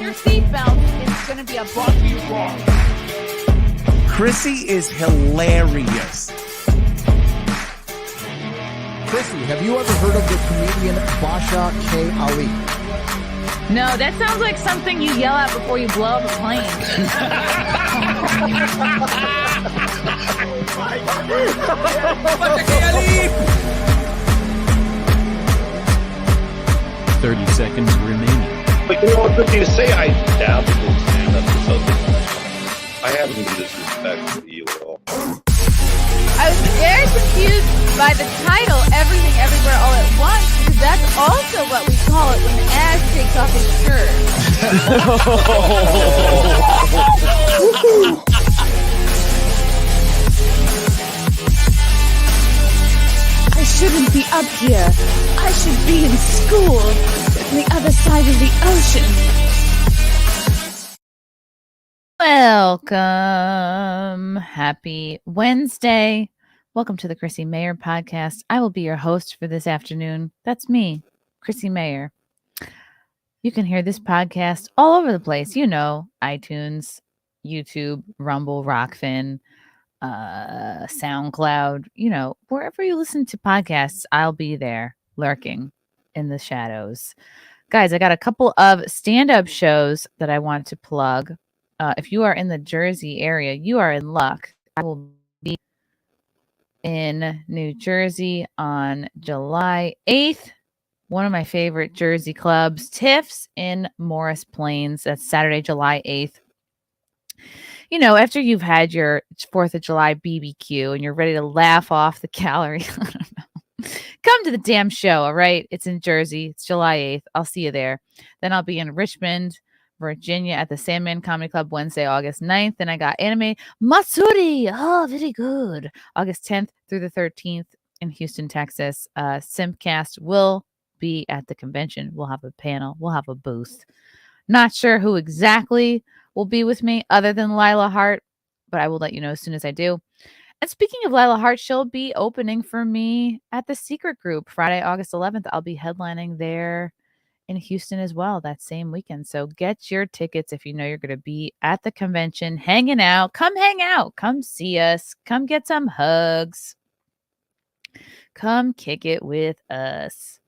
your seatbelt. It's going to be a bumpy ride. Chrissie is hilarious. Chrissie, have you ever heard of the comedian Basha K. Ali? No, that sounds like something you yell at before you blow up a plane. Basha K. Ali! 30 seconds remaining. But you know what, good thing to say, I dabbled in stand-up or something. I haven't been disrespectful to you at all. I was very confused by the title, Everything Everywhere All at Once, because that's also what we call it when Ash takes off his shirt. I shouldn't be up here. I should be in school on the other side of the ocean. Welcome. Happy Wednesday. Welcome to the Chrissie Mayr podcast. I will be your host for this afternoon. That's me, Chrissie Mayr. You can hear this podcast all over the place. You know, iTunes, YouTube, Rumble, Rockfin, SoundCloud. You know, wherever you listen to podcasts, I'll be there lurking in the shadows. Guys, I got a couple of stand-up shows that I want to plug. If you are in the Jersey area, you are in luck. I will be in New Jersey on July 8th. One of my favorite Jersey clubs, Tiff's in Morris Plains. That's Saturday, July 8th. You know, after you've had your 4th of July BBQ and you're ready to laugh off the calories, I don't know. Come to the damn show, all right? It's in Jersey. It's July 8th. I'll see you there. Then I'll be in Richmond, Virginia at the Sandman Comedy Club Wednesday, August 9th. Then I got Anime Matsuri. Oh, very good. August 10th through the 13th in Houston, Texas. Simpcast will be at the convention. We'll have a panel. We'll have a booth. Not sure who exactly will be with me other than Lila Hart, but I will let you know as soon as I do. And speaking of Lila Hart, she'll be opening for me at the Secret Group Friday, August 11th. I'll be headlining there in Houston as well that same weekend. So get your tickets if you know you're going to be at the convention, hanging out. Come hang out. Come see us. Come get some hugs. Come kick it with us.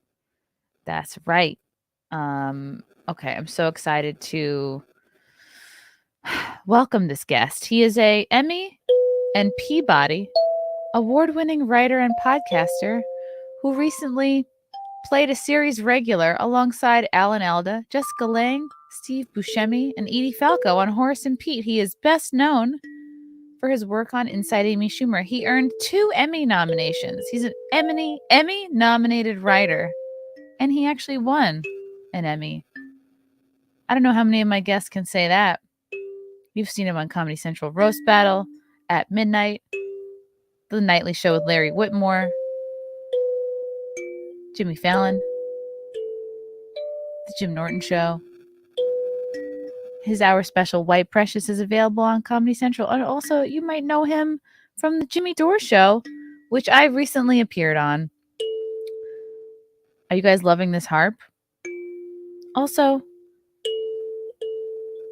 That's right. Okay, I'm so excited to welcome this guest. He is a Emmy and Peabody award-winning writer and podcaster who recently played a series regular alongside Alan Alda, Jessica Lange, Steve Buscemi, and Edie Falco on Horace and Pete. He is best known for his work on Inside Amy Schumer. He earned 2 Emmy nominations. He's an Emmy-nominated writer, and he actually won an Emmy. I don't know how many of my guests can say that. You've seen him on Comedy Central Roast Battle, At Midnight, The Nightly Show with Larry Whitmore, Jimmy Fallon, The Jim Norton Show. His hour special, White Precious, is available on Comedy Central. And also, you might know him from the Jimmy Dore Show, which I recently appeared on. Are you guys loving this harp? Also,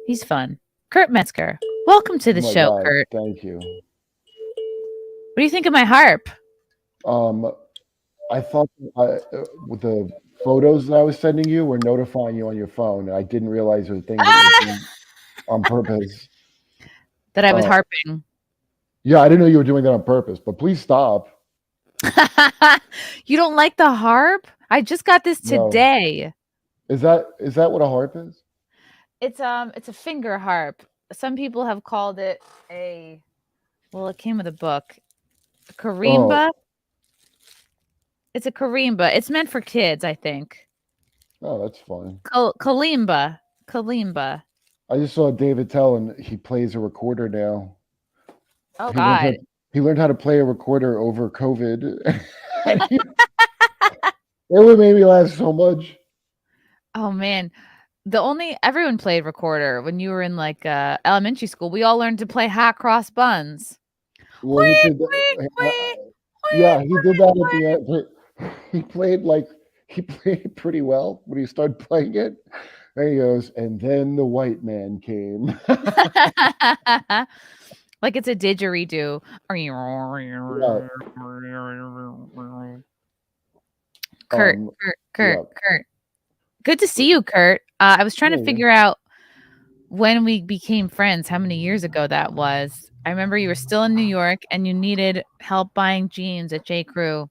he's fun. Kurt Metzger, welcome to the show, God, Kurt. Thank you. What do you think of my harp? I thought with the photos that I was sending you were notifying you on your phone. I didn't realize it was a thing that was doing on purpose. That I was harping. Yeah, I didn't know you were doing that on purpose, but please stop. You don't like the harp? I just got this today. No. Is that what a harp is? It's a finger harp. Some people have called it it came with a book. A karimba. Oh. It's a karimba. It's meant for kids, I think. Oh, that's fun. Kalimba. I just saw David Tell, and he plays a recorder now. Oh, God. He learned how to play a recorder over COVID. It would make me laugh so much. Oh, man. Everyone played recorder when you were in like elementary school. We all learned to play hot cross buns. Well, he did that at the end. He played pretty well when he started playing it. And he goes, and then the white man came. Like it's a didgeridoo. Kurt, Um, Kurt, yeah. Kurt. Good to see you, Kurt. I was trying to Yeah. figure out when we became friends, how many years ago that was. I remember you were still in New York and you needed help buying jeans at J. Crew.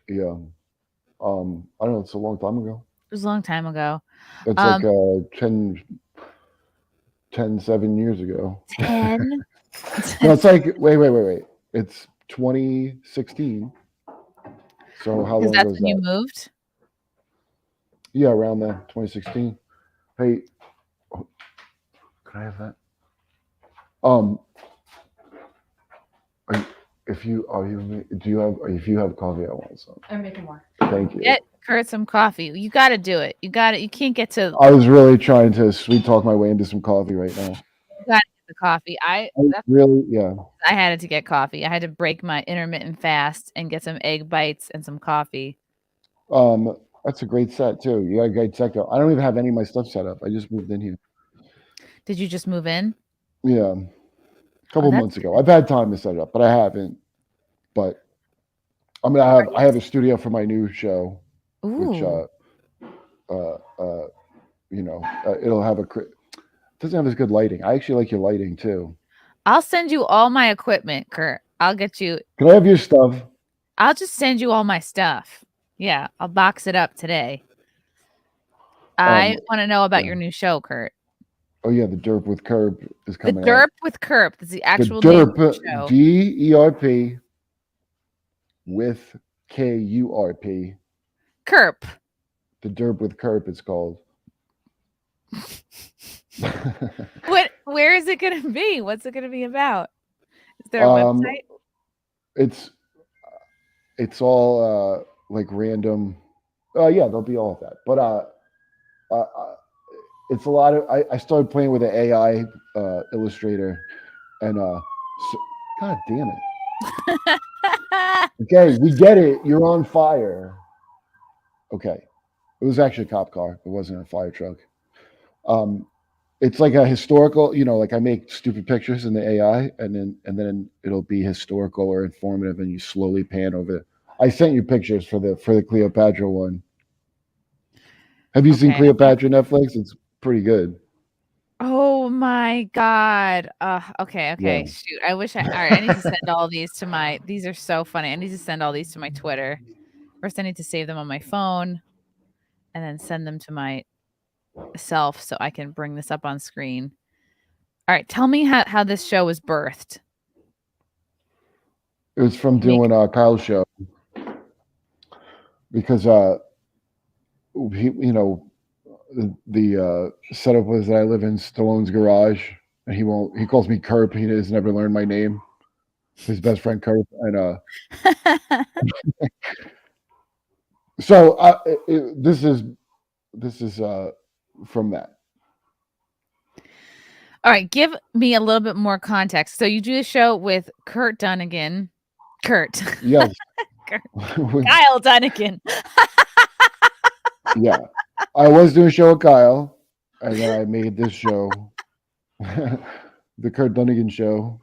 Yeah. I don't know. It's a long time ago. It was a long time ago. It's like 7 years ago. 10. No, it's like wait. It's 2016. So how long Because that's ago is when you that? moved. Yeah, around there, 2016. Hey, can I have that? If you have coffee, I want some. I'm making more. Thank you. Get Kurt some coffee. You got to do it. You got it. You can't get to I was really trying to sweet talk my way into some coffee right now. the coffee. I had to get coffee. I had to break my intermittent fast and get some egg bites and some coffee. That's a great set too. You got a great set. I don't even have any of my stuff set up. I just moved in here. Did you just move in? Yeah, a couple months ago. I've had time to set it up, but I haven't. But I mean, I have a studio for my new show, which it'll have doesn't have as good lighting. I actually like your lighting too. I'll send you all my equipment, Kurt. I'll get you. Can I have your stuff? I'll just send you all my stuff. Yeah, I'll box it up today. I want to know about your new show, Kurt. Oh yeah, the Derp with Curb is coming. The Derp with Curb. That's the actual name of the show. DERP with KURP. Curb. The Derp with Curb. It's called. Where is it going to be? What's it going to be about? Is there a website? It's all like random. Yeah, there'll be all of that. But it's a lot of. I started playing with an AI illustrator, and God damn it. Okay, we get it. You're on fire. Okay, it was actually a cop car. It wasn't a fire truck. It's like a historical, like I make stupid pictures in the AI, and then it'll be historical or informative, and you slowly pan over. I sent you pictures for the Cleopatra one. Have you seen Cleopatra Netflix? It's pretty good. Oh my God. Okay. Yeah. Shoot. All right. I need to send all these to these are so funny. I need to send all these to my Twitter. First, I need to save them on my phone and then send them to myself so I can bring this up on screen. All right. Tell me how this show was birthed. It was from doing Kyle's show. Because, the setup was that I live in Stallone's garage, and he calls me Kurt. He has never learned my name. His best friend Kurt, and so this is from that. All right, give me a little bit more context. So you do a show with Kurt Dunnigan. Kurt. Yes. Kyle Dunnigan. Yeah. I was doing a show with Kyle, and then I made this show, the Kurt Dunnigan Show.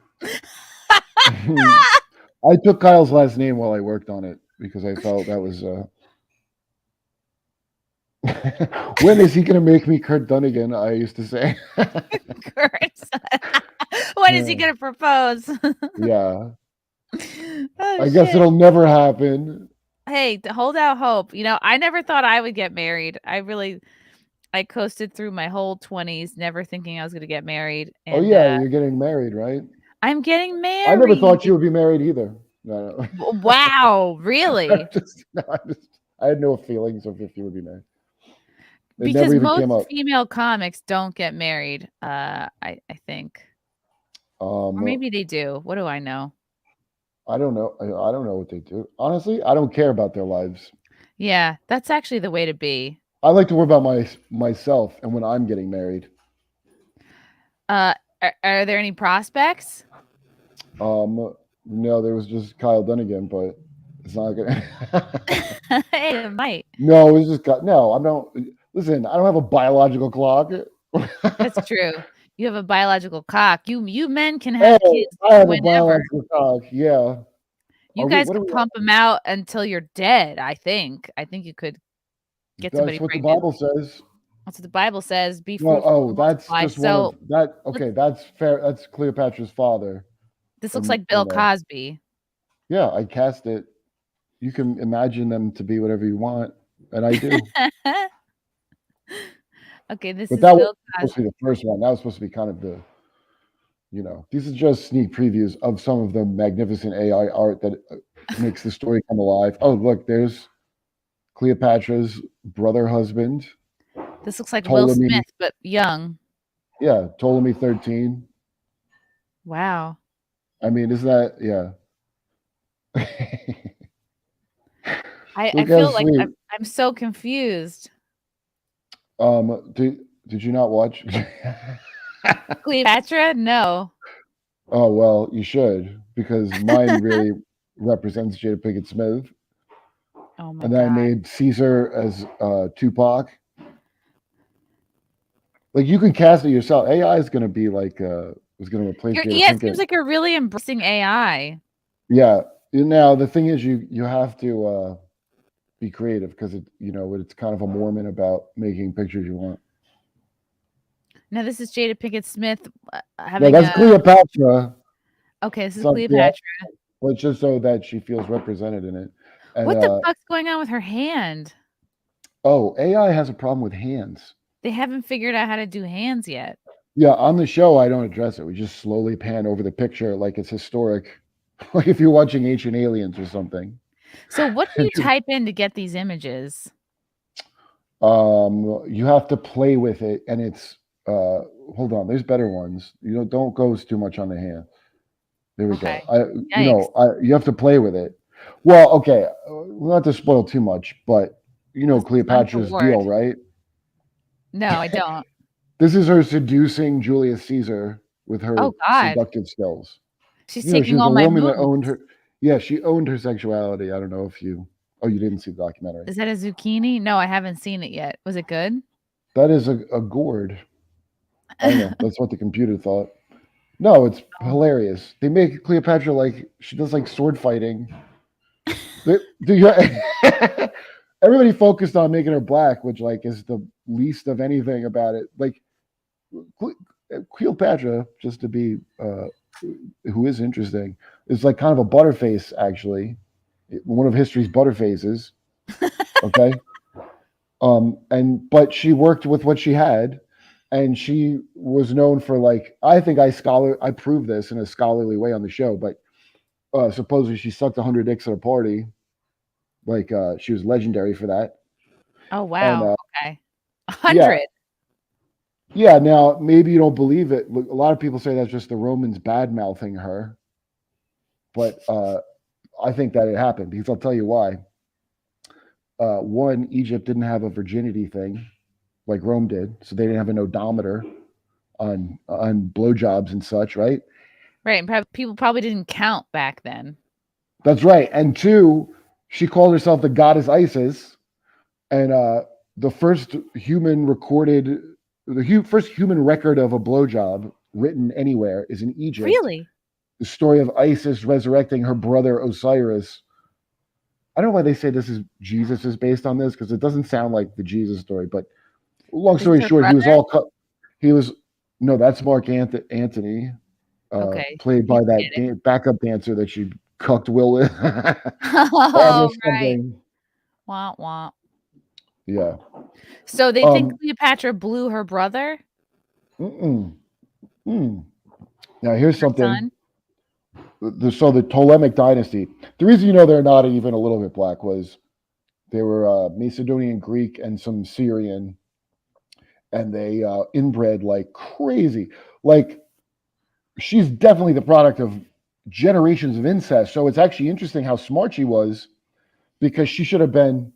I took Kyle's last name while I worked on it because I felt that was. When is he going to make me Kurt Dunnigan? I used to say. Kurt. When is he going to propose? Yeah. I guess it'll never happen. Hey, hold out hope. I never thought I would get married. I coasted through my whole 20s, never thinking I was going to get married. And, you're getting married, right? I'm getting married. I never thought you would be married either. No. Wow, really? I had no feelings of if you would be married. Because most female comics don't get married, I think. Or maybe they do. What do I know? I don't know. I don't know what they do. Honestly, I don't care about their lives. Yeah, that's actually the way to be. I like to worry about myself and when I'm getting married. Are there any prospects? No, there was just Kyle Dunnigan, but it's not gonna. Hey, it might. No, it's just no. I'm not. Listen, I don't have a biological clock. That's true. You have a biological cock. You men can have Oh, kids I have a whenever. biological cock. Yeah. You Are we? guys What are can we? pump them out until you're dead. I think. I think you could get somebody That's what the pregnant. Bible says. That's what the Bible says. Be No, fruitful oh, and that's multiply. just one of So that. Okay, that's fair. That's Cleopatra's father. this looks And like Bill Cosby. yeah, I cast it. You can imagine them to be whatever you want, and I do. Okay, this But is that was Bill supposed to Cosby. be the first one. That was supposed to be kind of the, these are just sneak previews of some of the magnificent AI art that makes the story come alive. Oh, look, there's Cleopatra's brother husband, This looks like Will Ptolemy. Smith, but young. Yeah, Ptolemy 13. Wow. I mean, isn't that, yeah. I Look feel how like sweet. I'm so confused. Did you not watch? Cleopatra? No. Oh, well, you should, because mine really represents Jada Pinkett Smith. Oh my And then I god. made Caesar as Tupac. Like, you can cast it yourself. AI is going to be like, is going to replace Jada Yeah, it Pinkett. seems like you're really embracing AI. Yeah. Now, the thing is, you have to be creative because it's kind of a Mormon about making pictures you want. Now this is Jada Pinkett Smith No, having that's Cleopatra. Okay, this is So, yeah, Cleopatra. well, it's just so that she feels represented in it. And What the fuck's going on with her hand? oh, AI has a problem with hands. They haven't figured out how to do hands yet. Yeah, on the show, I don't address it. We just slowly pan over the picture like it's historic, like if you're watching Ancient Aliens or something. So what do you type in to get these images? You have to play with it, and it's hold on. There's better ones. Don't go too much on the hand. There we Okay. go. You have to play with it. Well, okay, not to spoil too much, but Cleopatra's deal, right? No, I don't. This is her seducing Julius Caesar with her seductive skills. She's She taking was all a my woman moves. that owned her. Yeah, she owned her sexuality. I don't know if you. Oh, you didn't see the documentary. Is that a zucchini? No, I haven't seen it yet. Was it good? That is a gourd. I know. That's what the computer thought. No, it's hilarious. They make Cleopatra like she does like sword fighting. Everybody focused on making her black, which like is the least of anything about it. Like Cleopatra, just to be who is interesting, is like kind of a butterface, actually. One of history's butterfaces. Okay. But she worked with what she had, and she was known for I think I proved this in a scholarly way on the show, but supposedly she sucked 100 dicks at a party. She was legendary for that. Oh wow. And, okay. 100. Yeah, now maybe you don't believe it. A lot of people say that's just the Romans bad-mouthing her. But I think that it happened because I'll tell you why. One, Egypt didn't have a virginity thing like Rome did, so they didn't have an odometer on blowjobs and such, right? Right, and people probably didn't count back then. That's right. And two, she called herself the goddess Isis, and the first human record of a blowjob written anywhere is in Egypt. Really? The story of Isis resurrecting her brother Osiris. I don't know why they say this is Jesus is based on this because it doesn't sound like the Jesus story. But long story short, no, that's Mark Antony, played by that backup dancer that she cucked Will with. Oh, right. Wah, wah. Yeah. So they think Cleopatra blew her brother? Now here's something. So the Ptolemaic dynasty, the reason they're not even a little bit black was they were Macedonian Greek and some Syrian, and they inbred like crazy. Like she's definitely the product of generations of incest. So it's actually interesting how smart she was, because she should have been,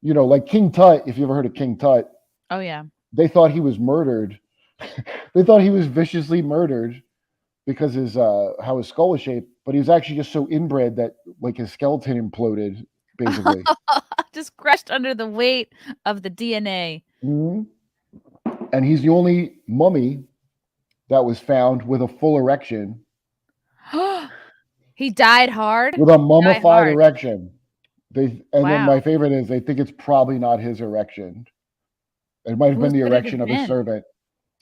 like King Tut. If you ever heard of King Tut. Oh yeah. They thought he was murdered. They thought he was viciously murdered because how his skull was shaped, but he was actually just so inbred that like his skeleton imploded, basically. Just crushed under the weight of the DNA. Mhm. And he's the only mummy that was found with a full erection, He died hard. with a Die mummified hard. erection. And then Wow. my favorite is they think it's probably not his erection. It might have been the What did it erection of a been? servant.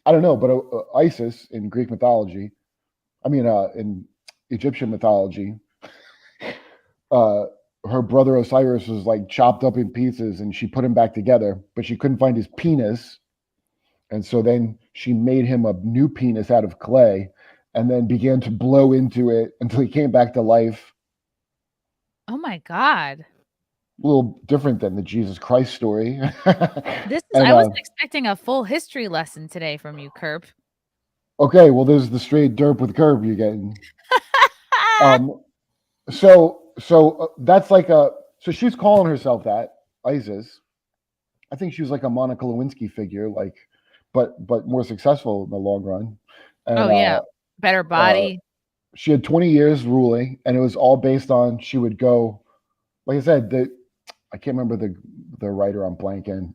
I don't know, but Isis in Greek mythology, in Egyptian mythology, her brother Osiris was like chopped up in pieces, and she put him back together, but she couldn't find his penis, and so then she made him a new penis out of clay, and then began to blow into it until he came back to life. Oh my God. A little different than the Jesus Christ story. I wasn't expecting a full history lesson today from you, Kerp. Okay, well, there's the straight derp with curb you're getting. So that's like so she's calling herself that, Isis. I think she was like a Monica Lewinsky figure, like, but more successful in the long run. And, Oh yeah. Better body. she had 20 years ruling, and it was all based on she would go, like I said, I can't remember the writer, I'm blanking.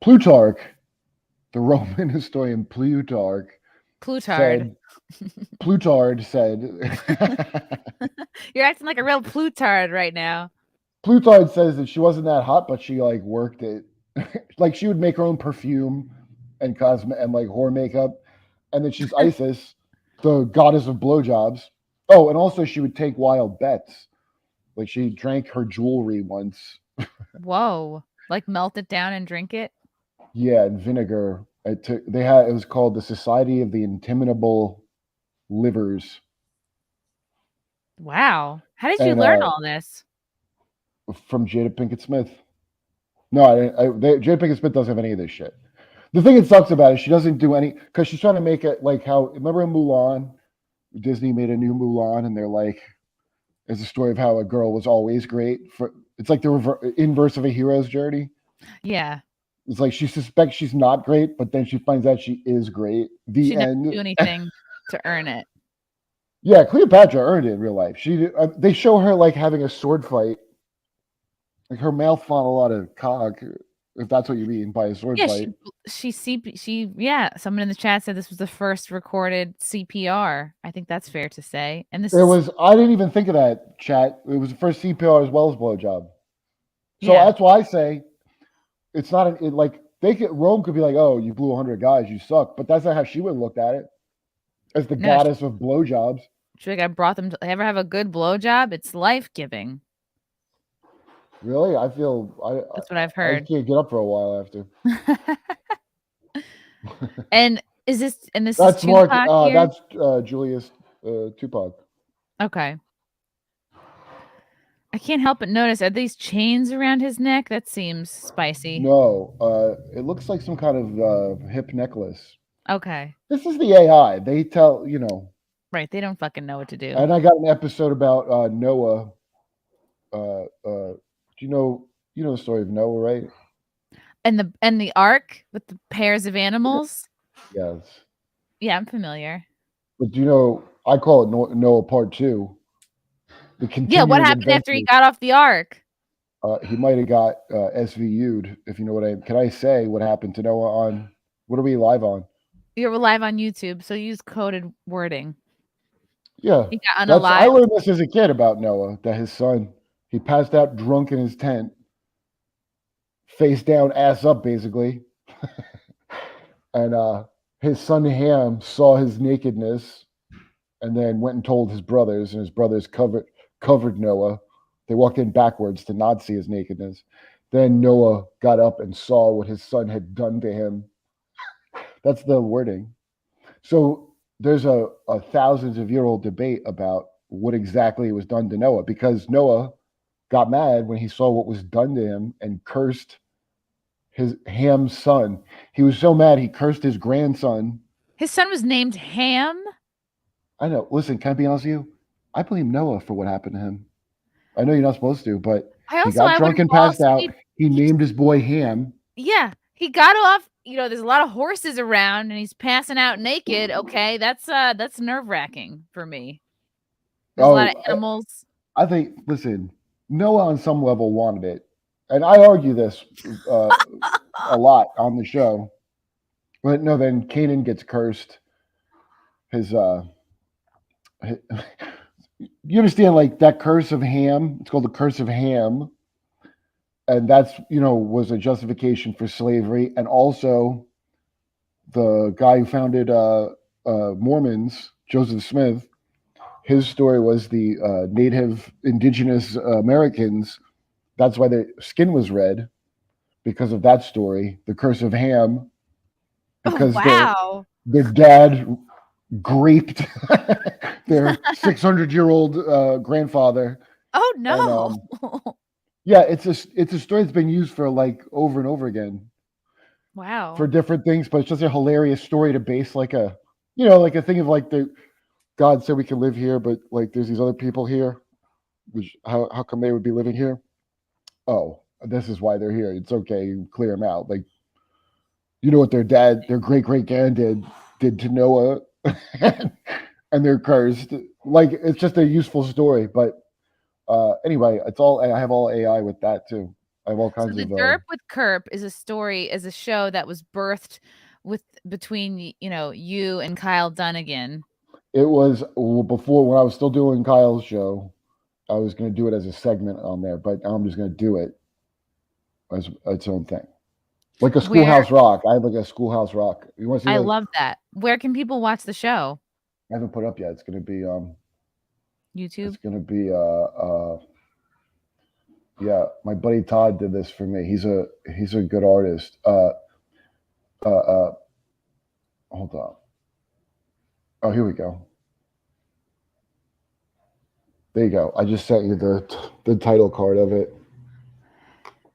Plutarch, the Roman historian Plutarch said, You're acting like a real Plutarch right now. Plutarch says that she wasn't that hot, but she like worked it. Like she would make her own perfume and and like whore makeup, and then she's Isis, the goddess of blowjobs. Oh, and also she would take wild bets. Like she drank her jewelry once. Whoa. Like melt it down and drink it? Yeah, and vinegar. It was called the Society of the Intimidable Livers. Wow. How did you learn all this? From Jada Pinkett Smith. No, Jada Pinkett Smith doesn't have any of this shit. The thing that sucks about it, she doesn't do any, because she's trying to make it like how, remember in Mulan, Disney made a new Mulan, and they're like, it's a story of how a girl was always great. It's like the inverse of a hero's journey. Yeah. It's like she suspects she's not great, but then she finds out she is great. She didn't do anything to earn it. Yeah, Cleopatra earned it in real life. They show her like having a sword fight. Like her mouth fought a lot of cock, if that's what you mean by a sword fight. Someone in the chat said this was the first recorded CPR. I think that's fair to say. And I didn't even think of that, chat. It was the first CPR as well as blowjob. So that's why I say it's not Rome could be like, oh, you blew 100 guys, you suck. But that's not how she would have looked at it. As the goddess of blowjobs. She's like, I brought them to ever have a good blowjob. It's life-giving. Really? That's what I've heard. I can't get up for a while after. And is this that's is Tupac here? That's Julius Tupac. Okay. I can't help but notice, are these chains around his neck? That seems spicy. No, it looks like some kind of hip necklace. Okay. This is the AI. They tell, Right, they don't fucking know what to do. And I got an episode about Noah. Do you know the story of Noah, right? And the ark with the pairs of animals? Yes. Yeah, I'm familiar. But do you know, I call it Noah Part 2. Yeah, what happened after he got off the ark? He might have got SVU'd, if you know what I mean. Can I say what happened to Noah on, what are we live on? You're live on YouTube, so use coded wording. Yeah. I learned this as a kid about Noah, that his son, he passed out drunk in his tent, face down, ass up, basically. And his son Ham saw his nakedness and then went and told his brothers, and his brothers covered Noah. They walked in backwards to not see his nakedness. Then Noah got up and saw what his son had done to him. That's the wording. So there's a thousands of year old debate about what exactly was done to Noah, because Noah got mad when he saw what was done to him and cursed Ham's son. He was so mad he cursed his grandson. His son was named Ham? I know. Listen, can I be honest with you? I blame Noah for what happened to him. I know you're not supposed to, but he got drunk and passed out. He named his boy Ham. Yeah, he got off. There's a lot of horses around, and he's passing out naked. Okay, that's nerve-wracking for me. There's a lot of animals. I think, listen, Noah on some level wanted it, and I argue this a lot on the show. But no, then Canaan gets cursed. His you understand, like that curse of Ham? It's called the curse of Ham, and that's was a justification for slavery, and also the guy who founded Mormons, Joseph Smith. His story was the native indigenous Americans. That's why their skin was red, because of that story, the curse of Ham, because wow. their dad raped their 600-year-old grandfather. Oh no. And, yeah, it's a story that's been used for like over and over again. Wow. For different things, but it's just a hilarious story to base like a like a thing of like the God said we can live here, but like there's these other people here. Which how come they would be living here? Oh, this is why they're here. It's okay, clear them out. Like what their great grand did to Noah, and they're cursed. Like it's just a useful story. But anyway, it's all I have all AI with that too. I have all kinds so of. The Derp with Kerp is a show that was birthed between you and Kyle Dunnigan. It was before, when I was still doing Kyle's show. I was going to do it as a segment on there, but now I'm just going to do it as its own thing, like a Schoolhouse Rock. I have like a Schoolhouse Rock. You want to see? I love that. Where can people watch the show? I haven't put it up yet. It's going to be YouTube. It's going to be yeah. My buddy Todd did this for me. He's a good artist. Hold on. Oh, here we go. There you go. I just sent you the title card of it.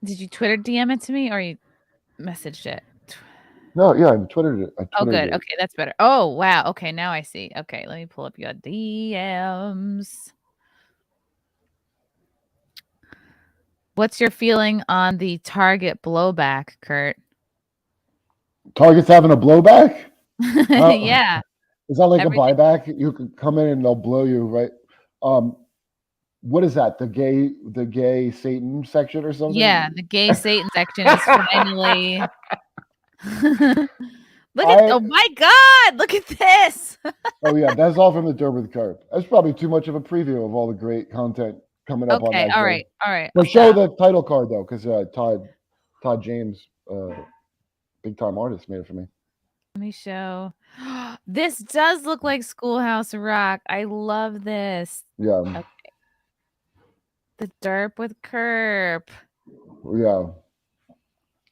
Did you Twitter DM it to me, or you messaged it? No, yeah, I Twittered it. Oh, good. Okay, that's better. Oh, wow. Okay, now I see. Okay, let me pull up your DMs. What's your feeling on the Target blowback, Kurt? Target's having a blowback? Yeah. Is that like a buyback? You can come in and they'll blow you, right? What is that? The gay Satan section or something? Yeah, the gay Satan section is finally. Oh my God! Look at this. Oh yeah, that's all from the Dore with Kurt. That's probably too much of a preview of all the great content coming up on that show. All right. But show the title card though, because Todd James, big time artist, made it for me. Let me show. This does look like Schoolhouse Rock. I love this. Yeah. Okay. The Derp with Kerp. Yeah.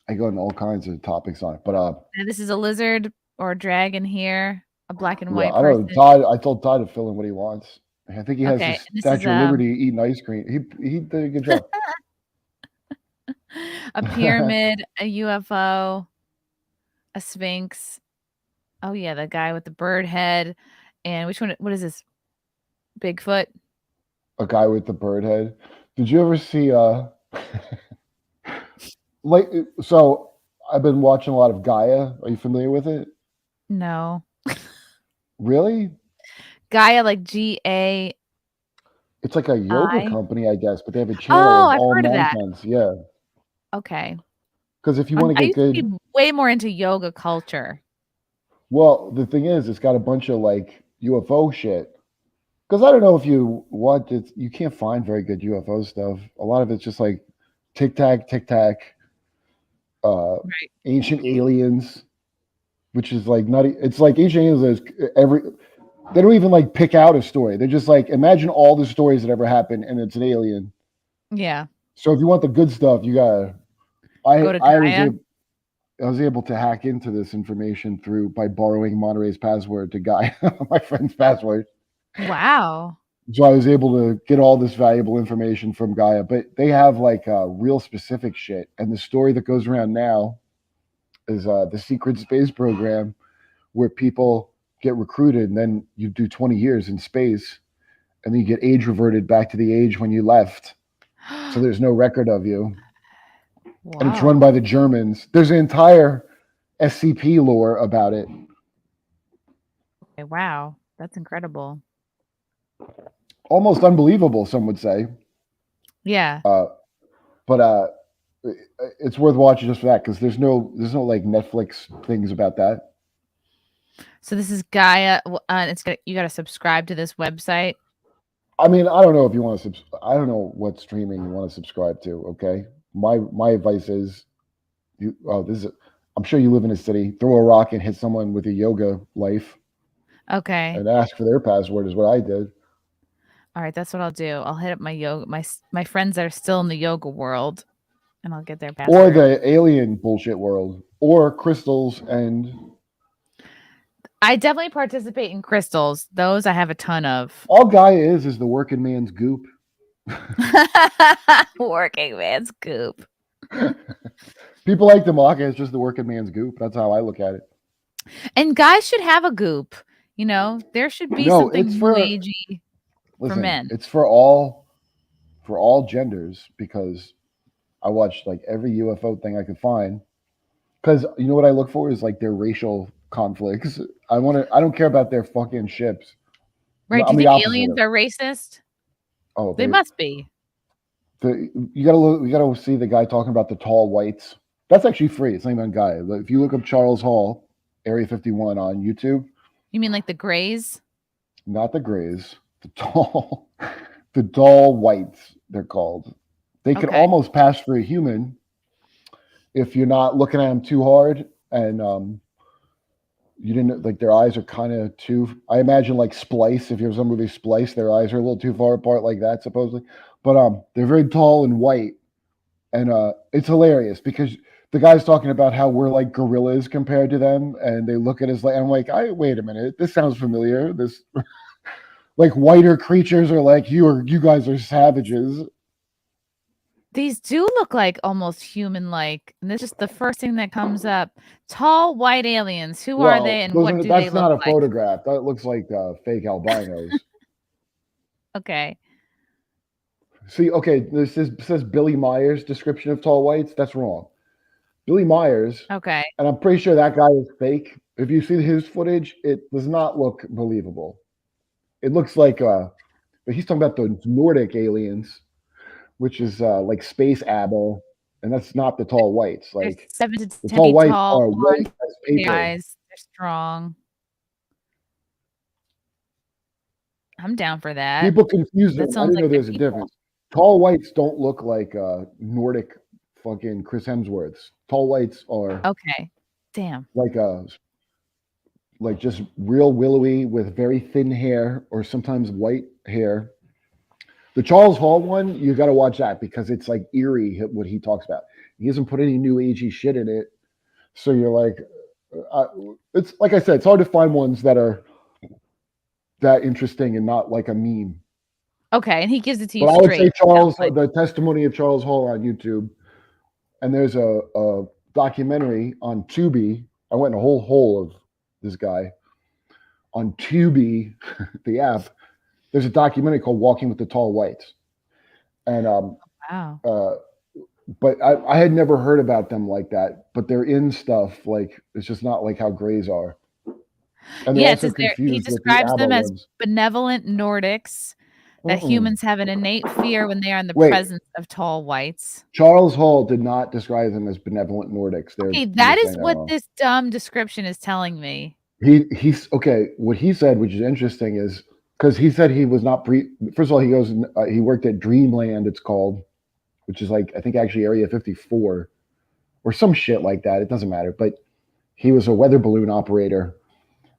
I go into all kinds of topics on it, but and this is a lizard or a dragon here, a black and white. I don't know. Todd. I told Todd to fill in what he wants. I think he has the Statue of Liberty eating ice cream. He did a good job. A pyramid, a UFO, a sphinx. Oh yeah, the guy with the bird head. And which one? What is this? Bigfoot. A guy with the bird head. Did you ever see like, so I've been watching a lot of Gaia. Are you familiar with it? No. Really? Gaia, like GA. It's like a yoga company, I guess, but they have a channel of I've all heard nonsense. Of that. Yeah. Okay. Because if you want to get good, I used to be way more into yoga culture. Well, the thing is, it's got a bunch of like UFO shit. Because I don't know if you want it, you can't find very good UFO stuff. A lot of it's just like tic tac, right. Ancient aliens, which is like not. It's like ancient aliens. They don't even like pick out a story. They're just like, imagine all the stories that ever happened, and it's an alien. Yeah. So if you want the good stuff, you gotta. I was able to hack into this information by borrowing Monterey's password to Gaia, my friend's password. Wow. So I was able to get all this valuable information from Gaia, but they have like real specific shit. And the story that goes around now is the secret space program, where people get recruited and then you do 20 years in space and then you get age reverted back to the age when you left. So there's no record of you. Wow. And it's run by the Germans. There's an entire SCP lore about it. Okay, wow. That's incredible. Almost unbelievable, some would say. Yeah. But it's worth watching just for that because there's no like Netflix things about that. So this is Gaia. You got to subscribe to this website. I mean, I don't know if you want to. I don't know what streaming you want to subscribe to. Okay, my advice is, I'm sure you live in a city. Throw a rock and hit someone with a yoga life. Okay. And ask for their password is what I did. All right, that's what I'll do. I'll hit up my yoga, my friends that are still in the yoga world, and I'll get their password. Or the alien bullshit world, or crystals and. I definitely participate in crystals. Those I have a ton of. All Gaia is the working man's goop. Working man's goop. People like to mock it. It's just the working man's goop. That's how I look at it. And guys should have a goop. You know, there should be something new agey for men. It's for all genders because I watched like every UFO thing I could find. Because you know what I look for is like their racial conflicts. I don't care about their fucking ships. Right? Do you think aliens are racist? Oh, they must be. You gotta see the guy talking about the tall whites. That's actually free. It's not even a guy. If you look up Charles Hall, Area 51 on YouTube. You mean like the Greys? Not the Greys. The tall whites. They're called. They can almost pass for a human if you're not looking at them too hard and you didn't like their eyes are kind of too. I imagine like Splice. If you have some movie Splice, their eyes are a little too far apart like that supposedly. But they're very tall and white, and it's hilarious because the guy's talking about how we're like gorillas compared to them, and they look at us like I'm like, wait a minute, this sounds familiar. This like whiter creatures are like you guys are savages. These do look like almost human-like, and this is just the first thing that comes up. Tall white aliens. Who are they, and what do they look like? That's not a photograph. That looks like fake albinos. Okay. See, this says Billy Mayer's description of tall whites. That's wrong. Billy Mayer's. Okay. And I'm pretty sure that guy is fake. If you see his footage, it does not look believable. It looks like, but he's talking about the Nordic aliens, which is like space abo, and that's not the tall whites. Like there's 7 to 10 the tall whites are white as paper. Guys, they're strong. I'm down for that. People confuse them. I didn't know there's a difference. Tall whites don't look like Nordic fucking Chris Hemsworths. Tall whites are damn, like just real willowy with very thin hair or sometimes white hair. The Charles Hall one, you got to watch that because it's like eerie what he talks about. He hasn't put any new agey shit in it, so you're like, it's like I said, it's hard to find ones that are that interesting and not like a meme. Okay, and he gives it to you. But I would say Charles, the testimony of Charles Hall on YouTube, and there's a documentary on Tubi. I went in a whole hole of this guy on Tubi, the app. There's a documentary called "Walking with the Tall Whites," and but I had never heard about them like that. But they're in stuff like it's just not like how Greys are. And he describes them as benevolent Nordics. That humans have an innate fear when they are in the presence of tall whites. Charles Hall did not describe them as benevolent Nordics. That is what this dumb description is telling me. He's okay. What he said, which is interesting, is because he said he was not first of all, he goes he worked at Dreamland, it's called, which is like I think actually Area 54 or some shit like that. It doesn't matter. But he was a weather balloon operator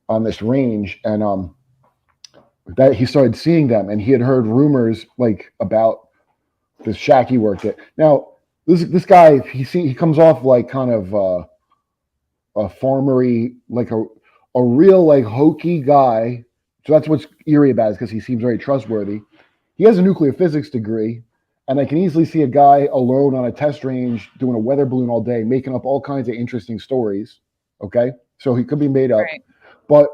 on this range, and that he started seeing them, and he had heard rumors like about this shack he worked at. Now, this guy, he comes off like kind of a farmery, like a real like hokey guy. So that's what's eerie about it, because he seems very trustworthy. He has a nuclear physics degree, and I can easily see a guy alone on a test range doing a weather balloon all day, making up all kinds of interesting stories. Okay, so he could be made up, right. But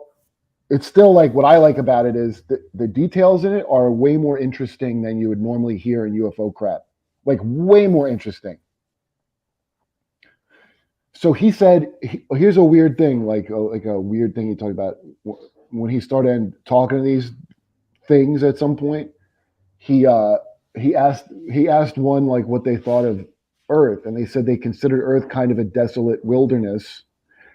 it's still like what I like about it is the details in it are way more interesting than you would normally hear in UFO crap. Like way more interesting. So he said, here's a weird thing, like a weird thing he talked about when he started talking to these things at some point. He asked one like what they thought of Earth, and they said they considered Earth kind of a desolate wilderness.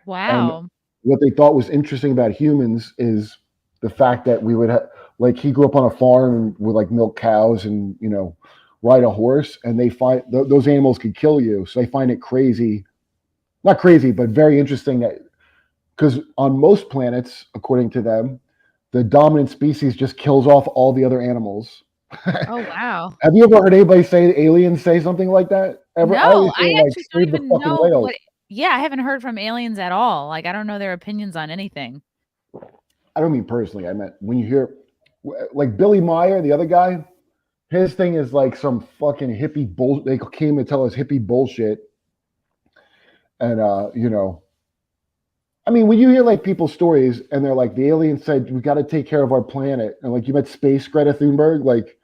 And Wow. what they thought was interesting about humans is the fact that we would have, like, he grew up on a farm and would like milk cows and, you know, ride a horse, and they find those animals could kill you. So they find it crazy, not crazy, but very interesting that, because on most planets, according to them, the dominant species just kills off all the other animals. Oh wow. Have you ever heard anybody say aliens say something like that? Ever? I No, always say, I like, actually don't save the even fucking know whales. what. Yeah, I haven't heard from aliens at all. Like, I don't know their opinions on anything. I don't mean personally. I meant when you hear, like, Billy Mayr, the other guy, his thing is like some fucking hippie bull. They came to tell us hippie bullshit. And, you know, I mean, when you hear like people's stories and they're like, the alien said, we got to take care of our planet. And like, you met Space Greta Thunberg, like,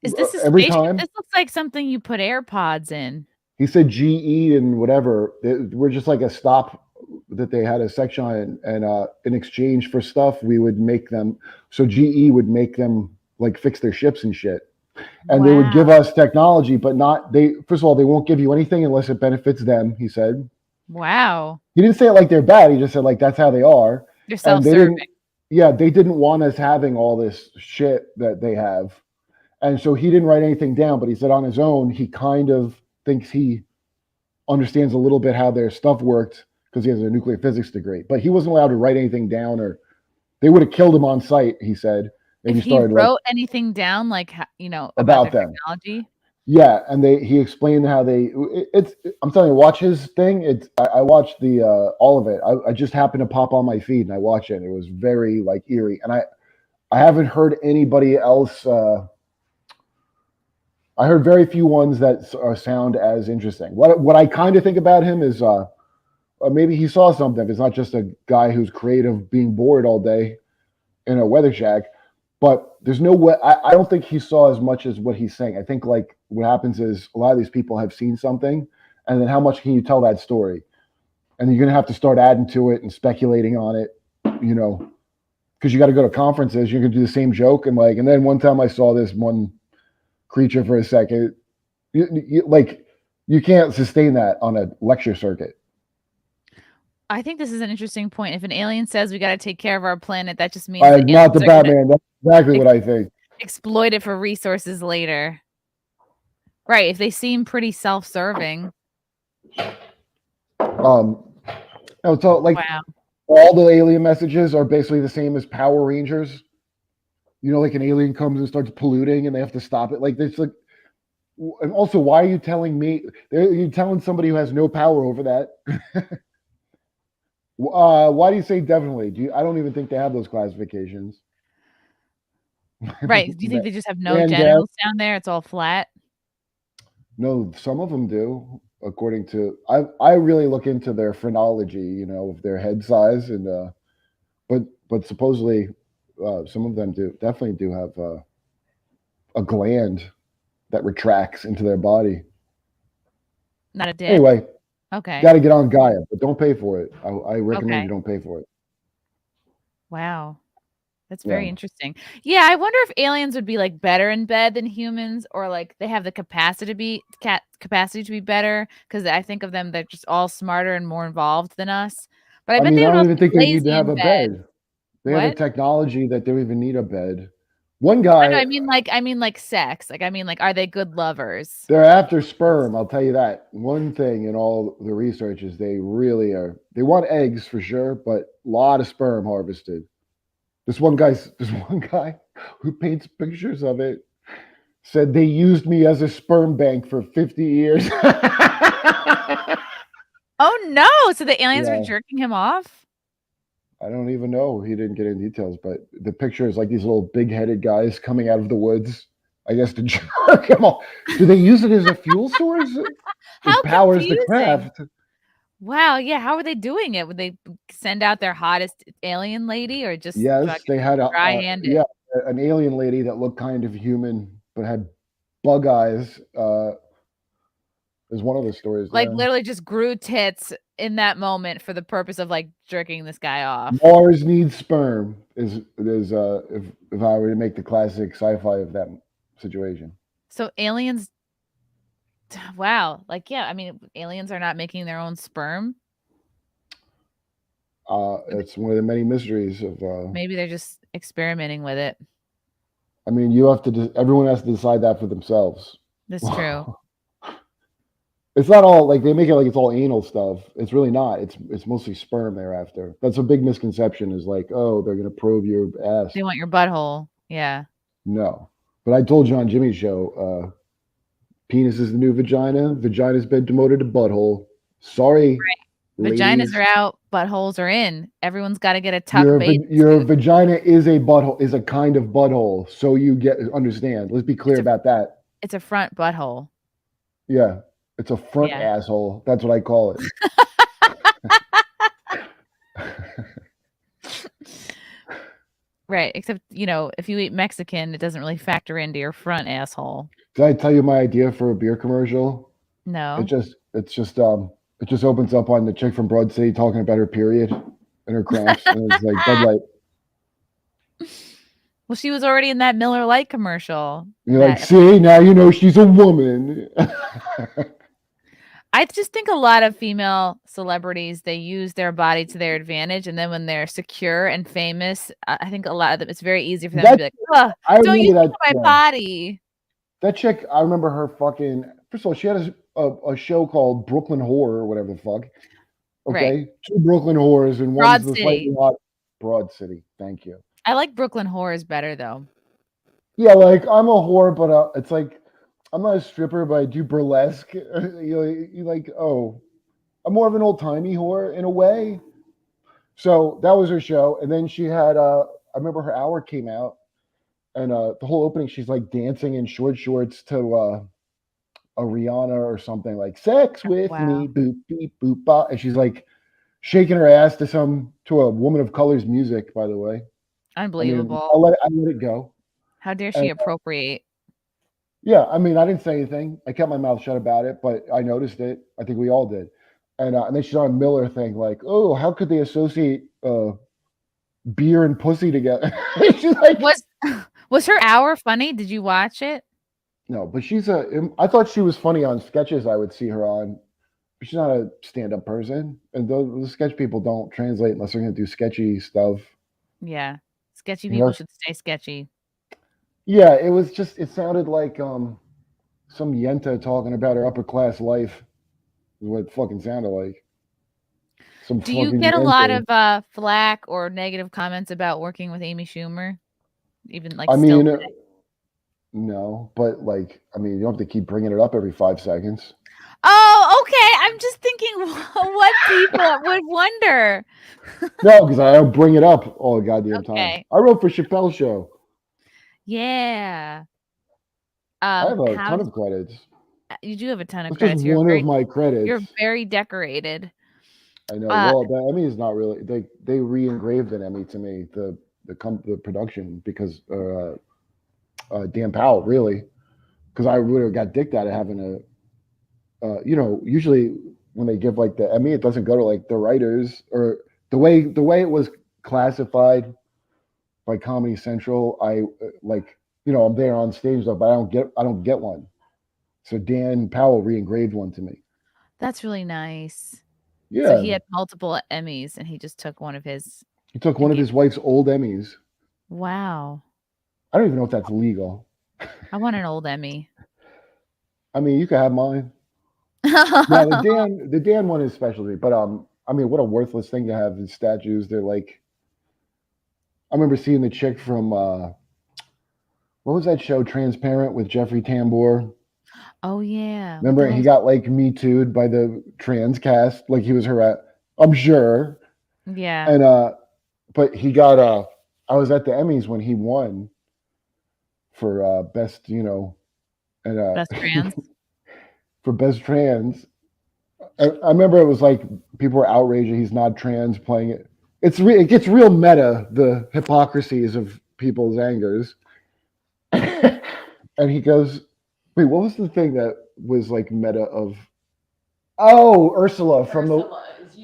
Is this a every spaceship? time This looks like something you put AirPods in. he said GE and whatever, we're just like a stop that they had a section on. And in exchange for stuff, we would make them. So GE would make them like fix their ships and shit. And they would give Wow. us technology, but not they. First of all, they won't give you anything unless it benefits them. He said. Wow. He didn't say it like they're bad. He just said like that's how they are. They're And they self-serving. didn't. Yeah, they didn't want us having all this shit that they have, and so he didn't write anything down. But he said on his own, he kind of thinks he understands a little bit how their stuff worked because he has a nuclear physics degree. But he wasn't allowed to write anything down, or they would have killed him on sight. He said. If he wrote anything down, like, you know, about their them. technology. Yeah, and he explained how I'm telling you, watch his thing. I watched the all of it. I just happened to pop on my feed and I watched it. And it was very like eerie, and I haven't heard anybody else. I heard very few ones that sound as interesting. What I kind of think about him is maybe he saw something. It's not just a guy who's creative being bored all day in a weather shack. But there's no way. I don't think he saw as much as what he's saying. I think like what happens is a lot of these people have seen something, and then how much can you tell that story? And you're gonna have to start adding to it and speculating on it, you know, because you got to go to conferences. You're gonna do the same joke and like. And then one time I saw this one creature for a second. You can't sustain that on a lecture circuit. I think this is an interesting point. If an alien says we got to take care of our planet, that just means Not the Batman. That's exactly what I think. Exploit it for resources later. Right. If they seem pretty self-serving. So like wow. All the alien messages are basically the same as Power Rangers. You know, like an alien comes and starts polluting and they have to stop it. Like it's like, and also, why are you telling me? You're telling somebody who has no power over that. Why do you say definitely? I don't even think they have those classifications. Right. Do you think they just have no genitals down there? It's all flat? No, some of them do. According to I really look into their phrenology, you know, of their head size, and but supposedly some of them definitely do have a gland that retracts into their body. Not a dick. Anyway. Okay. Got to get on Gaia, but don't pay for it. I recommend you don't pay for it. Wow. That's very interesting. Yeah, I wonder if aliens would be like better in bed than humans, or like they have the capacity to be better, because I think of them, they're just all smarter and more involved than us. But I bet they I would don't also even think be they lazy need to have in a bed. bed. They have the technology that they don't even need a bed. One guy. I mean like sex. Like, are they good lovers? They're after sperm. I'll tell you that. One thing in all the research is they really are. They want eggs for sure, but a lot of sperm harvested. This one guy who paints pictures of it said they used me as a sperm bank for 50 years. Oh no! So the aliens were jerking him off? I don't even know. He didn't get any details, but the picture is like these little big-headed guys coming out of the woods, I guess, to jerk him off. Do they use it as a fuel source? How it powers confusing. the craft. Wow, yeah. How are they doing it? Would they send out their hottest alien lady, or just they had dry-handed? An alien lady that looked kind of human but had bug eyes. Is one of the stories. Like literally just grew tits in that moment for the purpose of like jerking this guy off. Mars needs sperm is if I were to make the classic sci-fi of that situation. So aliens Wow. Like, yeah, I mean, aliens are not making their own sperm. It's one of the many mysteries of. Maybe they're just experimenting with it. I mean, you have to. Everyone has to decide that for themselves. That's true. It's not all like they make it like it's all anal stuff. It's really not. It's mostly sperm they're after. That's a big misconception. Is like, oh, they're gonna probe your ass. They want your butthole. Yeah. No, but I told you on Jimmy's show, penis is the new vagina. Vagina's been demoted to butthole. Sorry, Vaginas ladies. are out, buttholes are in. Everyone's got to get a tuck Your, bait. your vagina is a butthole, is a kind of butthole. So you understand. Let's be clear about that. It's a front butthole. Yeah, it's a front Yeah. asshole. That's what I call it. Right. Except, if you eat Mexican, it doesn't really factor into your front asshole. Did I tell you my idea for a beer commercial? No. It just opens up on the chick from Broad City talking about her period and her cramps, and it's like Bud Light. Well, she was already in that Miller Lite commercial. You're like, see, now you know she's a woman. I just think a lot of female celebrities, they use their body to their advantage. And then when they're secure and famous, I think a lot of them, it's very easy for them to be like, oh, don't use my body. That chick, I remember her fucking, first of all, she had a show called Brooklyn Whore or whatever the fuck. Okay. Right. 2 Brooklyn whores and Broad one's the City. slightly hot Broad City. Thank you. I like Brooklyn Whores better though. Yeah, like I'm a whore, but it's like I'm not a stripper, but I do burlesque. You like, oh, I'm more of an old timey whore in a way. So that was her show, and then she had I remember her hour came out, and the whole opening she's like dancing in short shorts to a Rihanna or something like "Sex with me," boop beep boop ba, and she's like shaking her ass to a woman of color's music. By the way, unbelievable. I let it go. How dare she appropriate? Yeah, I mean, I didn't say anything. I kept my mouth shut about it, but I noticed it. I think we all did. And then she's on a Miller thing, like, oh, how could they associate beer and pussy together? She's like, was her hour funny? Did you watch it? No, but I thought she was funny on sketches I would see her on. But she's not a stand-up person. And those sketch people don't translate unless they're going to do sketchy stuff. Yeah. Sketchy people should stay sketchy. Yeah, it sounded like some Yenta talking about her upper class life. Is what it fucking sounded like. Do you get a lot of flack or negative comments about working with Amy Schumer? Even like, no, but like, I mean, you don't have to keep bringing it up every 5 seconds. Oh, okay. I'm just thinking what people would wonder. No, because I don't bring it up all the goddamn time. I wrote for Chappelle's show. Yeah. I have a ton of credits. You do have a ton of That's credits. Just one of my credits. You're very decorated. I know. Well, the Emmy is not really. They re-engraved an Emmy to me, the production, because Dan Powell, really, because I would have got dicked out of having usually when they give like the Emmy, it doesn't go to like the writers or the way it was classified by Comedy Central. I'm there on stage though, but I don't get one. So Dan Powell re-engraved one to me. That's really nice. Yeah. So he had multiple Emmys, and he just took one of his. He took one of his wife's old Emmys. Wow. I don't even know if that's legal. I want an old Emmy. I mean, you can have mine. No, the Dan one is specialty, but I mean, what a worthless thing to have these statues. They're like, I remember seeing the chick from what was that show, Transparent, with Jeffrey Tambor? Oh yeah. Remember he got like Me Too'd by the trans cast, like he was I'm sure. Yeah. And but he got I was at the Emmys when he won for best, and best trans. For best trans. I remember it was like people were outraged he's not trans playing it. It gets real meta, the hypocrisies of people's angers. And he goes, wait, what was the thing that was like meta of? Oh, Ursula from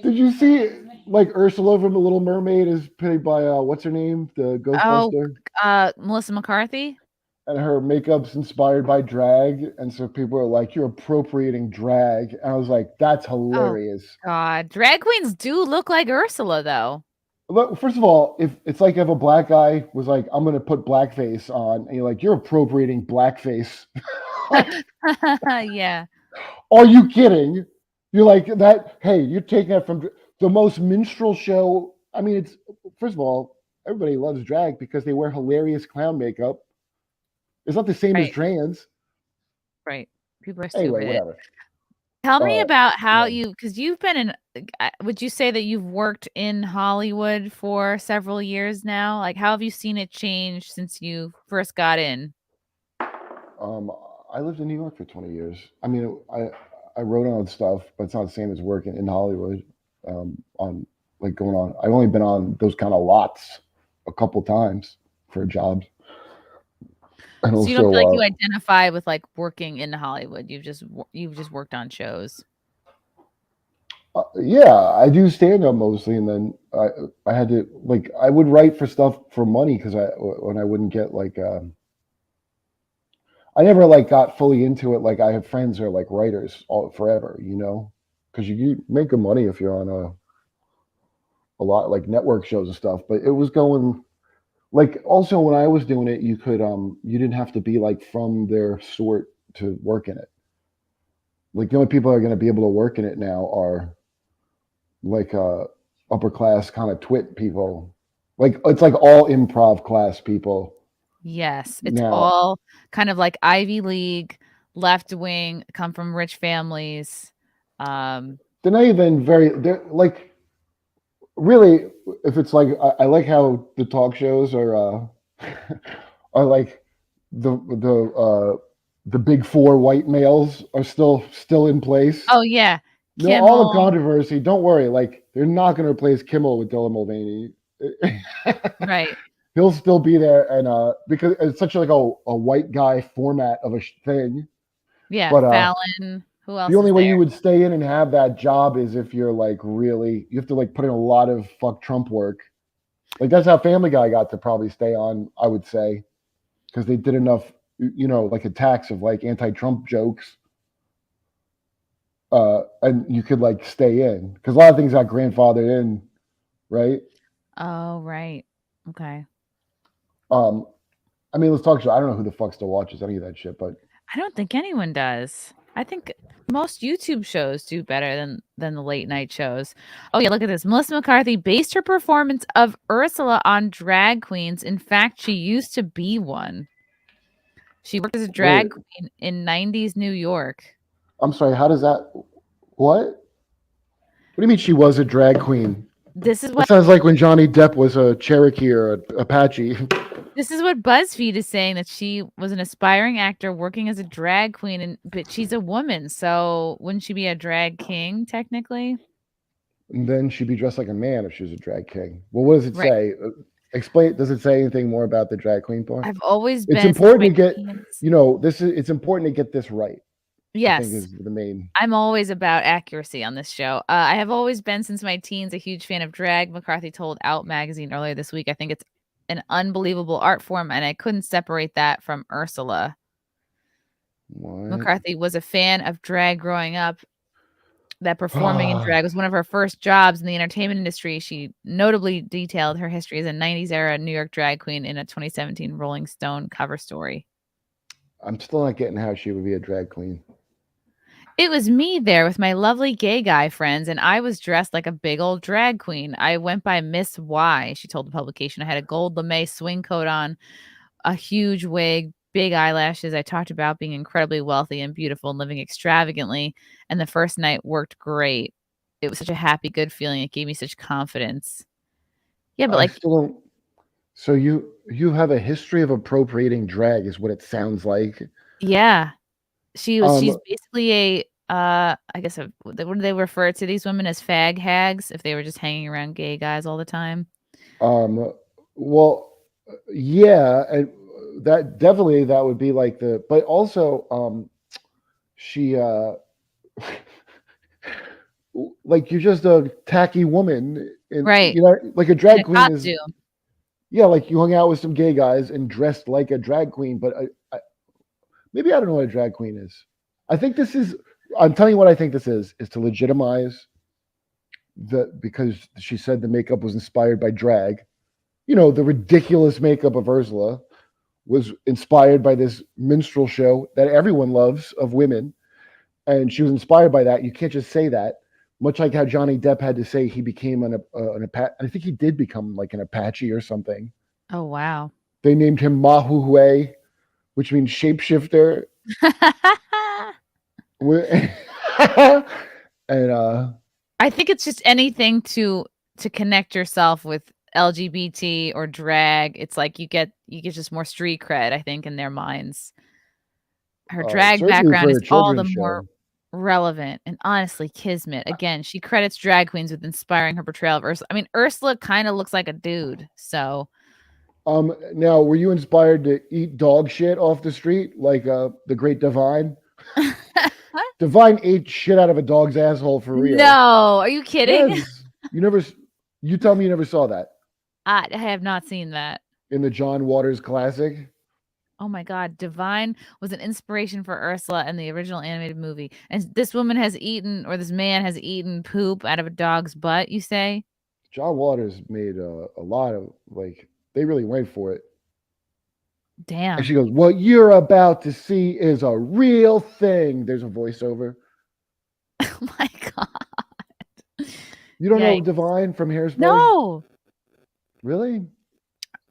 did you see it? Like Ursula from The Little Mermaid is played by what's her name? The Ghostbuster. Melissa McCarthy. and her makeup's inspired by drag, and so people are like, "You're appropriating drag." And I was like, "That's Oh hilarious." God, drag queens do look like Ursula, though. Look, first of all, if it's like if a black guy was like, "I'm gonna put blackface on," and you're like, "You're appropriating blackface." Like, Yeah, are you kidding? You're like that. Hey, you're taking that from the most minstrel show. I mean, it's first of all, everybody loves drag because they wear hilarious clown makeup. It's not the same as right, trans. right. People are Anyway, stupid. whatever. Tell me about how Yeah. because you've been in. Would you say that you've worked in Hollywood for several years now? Like, how have you seen it change since you first got in? Um, I lived in New York for 20 years. I mean, I wrote on stuff, but it's not the same as working in Hollywood. On like going on, I've only been on those kind of lots a couple times for jobs, and So you don't feel like you also, identify with like working in Hollywood. You've just worked on shows. yeah, I do stand up mostly, and then I had to like I would write for stuff for money because when I wouldn't get like I never like got fully into it. Like I have friends who are like writers all forever, because you make good money if you're on a lot like network shows and stuff. But it was going like also when I was doing it, you didn't have to be like from their sort to work in it. Like the only people that are going to be able to work in it now are like upper class kind of twit people. Like it's like all improv class people Yes, it's now. all kind of like Ivy League, left wing, come from rich families. Um, They're not even very. They're like really. If it's like I like how the talk shows are are like the big four white males are still in place. oh yeah, No, all the Kimmel, controversy. Don't worry. Like they're not going to replace Kimmel with Dylan Mulvaney. right? He'll still be there, and because it's such like a white guy format of a thing. Yeah, But Fallon. Who the else only is way there? you would stay in and have that job is if you're like really you have to like put in a lot of fuck Trump work. Like that's how Family Guy got to probably stay on, I would say, because they did enough, like attacks of like anti-Trump jokes, and you could like stay in because a lot of things got grandfathered in, right? Oh, right. Okay. Um, I mean, let's talk shit. I don't know who the fuck still watches any of that shit, but I don't think anyone does. I think most YouTube shows do better than the late night shows. Oh yeah, look at this. Melissa McCarthy based her performance of Ursula on drag queens. In fact, she used to be one. She worked as a wait, drag queen in 90s New York. I'm sorry. How does that? What? What do you mean she was a drag queen? This is That what sounds like when Johnny Depp was a Cherokee or a Apache. this is what BuzzFeed is saying, that she was an aspiring actor working as a drag queen, and but she's a woman, so wouldn't she be a drag king technically? And then she'd be dressed like a man if she was a drag king. Well, what does it Right. say? Explain. Does it say anything more about the drag queen part? I've always It's been since important my to get, teens. it's important to get this right. I think Yes. is the main. I'm always about accuracy on this show. I have always been since my teens a huge fan of drag. McCarthy told Out magazine earlier this week. I think it's an unbelievable art form, and I couldn't separate that from Ursula. What? McCarthy was a fan of drag growing up. That performing in drag was one of her first jobs in the entertainment industry. She notably detailed her history as a 90s era New York drag queen in a 2017 Rolling Stone cover story. I'm still not getting how she would be a drag queen. It was me there with my lovely gay guy friends, and I was dressed like a big old drag queen. I went by Miss Y, she told the publication. I had a gold lame swing coat on, a huge wig, big eyelashes. I talked about being incredibly wealthy and beautiful and living extravagantly, and the first night worked great. It was such a happy, good feeling. It gave me such confidence. Yeah, but I like, still don't. So you have a history of appropriating drag, is what it sounds like. yeah, she's Um, basically a I guess what do they refer to these women as, fag hags, if they were just hanging around gay guys all the time? well, yeah, and that definitely that would be like the, but also, she, like you're just a tacky woman, and Right. like a In a drag queen is, costume. Yeah, like you hung out with some gay guys and dressed like a drag queen, but maybe I don't know what a drag queen is. I think this is. I'm telling you what I think this is to legitimize because she said the makeup was inspired by drag. You know, the ridiculous makeup of Ursula was inspired by this minstrel show that everyone loves of women, and she was inspired by that. You can't just say that. Much like how Johnny Depp had to say he became an Apache. I think he did become like an Apache or something. Oh wow. They named him Mahuhue, which means shapeshifter. And I think it's just anything to connect yourself with LGBT or drag. It's like you get just more street cred, I think, in their minds. Her drag certainly background for is a all the children's more show. relevant. And honestly, Kismet, again, she credits drag queens with inspiring her portrayal of Ursula. I mean, Ursula kind of looks like a dude. So Now, were you inspired to eat dog shit off the street like the great Divine? Divine ate shit out of a dog's asshole for real. No, are you kidding? Yes. You tell me you never saw that I have not seen that. in the John Waters classic. Oh my God. Divine was an inspiration for Ursula in the original animated movie. And this woman has eaten, or this man has eaten poop out of a dog's butt, you say? John Waters made a lot of, like, they really went for it. Damn. And she goes, "What you're about to see is a real thing." There's a voiceover. Oh my God. You don't know Yikes. Divine from Hairspray? No, Really?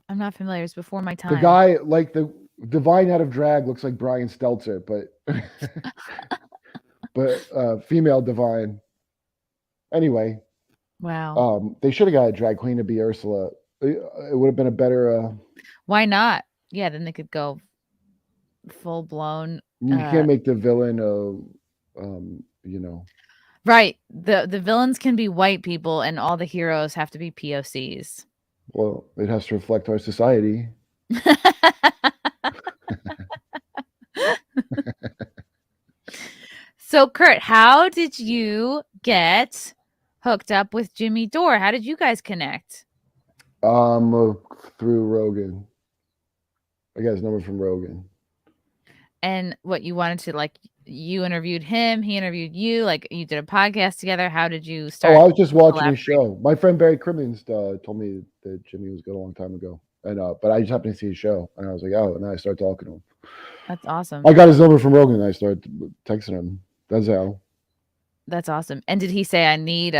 I'm not familiar. It's before my time. The guy, like the Divine out of drag, looks like Brian Stelter, but female Divine. Anyway, Wow. they should have got a drag queen to be Ursula. It would have been a better. Why not? Yeah, then they could go full blown. You can't make the villain, you know. Right. The villains can be white people, and all the heroes have to be POCs. Well, it has to reflect our society. So, Kurt, how did you get hooked up with Jimmy Dore? How did you guys connect? Through Rogan. I got his number from Rogan. And what you wanted to, like, you interviewed him, he interviewed you, like you did a podcast together. How did you start? Oh, I was just watching his show. My friend Barry Crimmins told me that Jimmy was good a long time ago, and but I just happened to see his show, and I was like, oh, and then I started talking to him. That's awesome. I got his number from Rogan, and I started texting him. That's how. That's awesome. And did he say, I need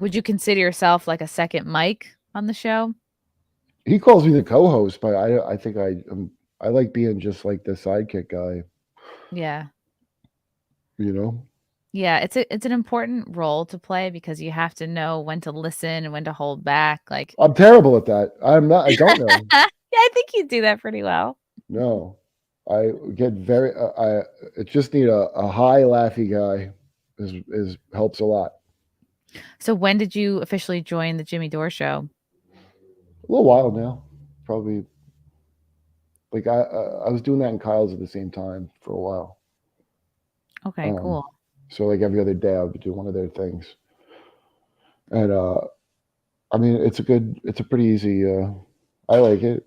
would you consider yourself like a second mic on the show? He calls me the co-host, but I think I like being just like the sidekick guy. Yeah. You know? Yeah, it's an important role to play because you have to know when to listen and when to hold back. Like, I'm terrible at that. I'm not. I don't know. yeah, I think you do that pretty well. No, I get very. I just need a high laughy guy. Is helps a lot. So when did you officially join the Jimmy Dore Show? A little while now, probably. Like I was doing that in Kyle's at the same time for a while. Okay, cool. So like every other day I would do one of their things. And I mean it's a pretty easy I like it.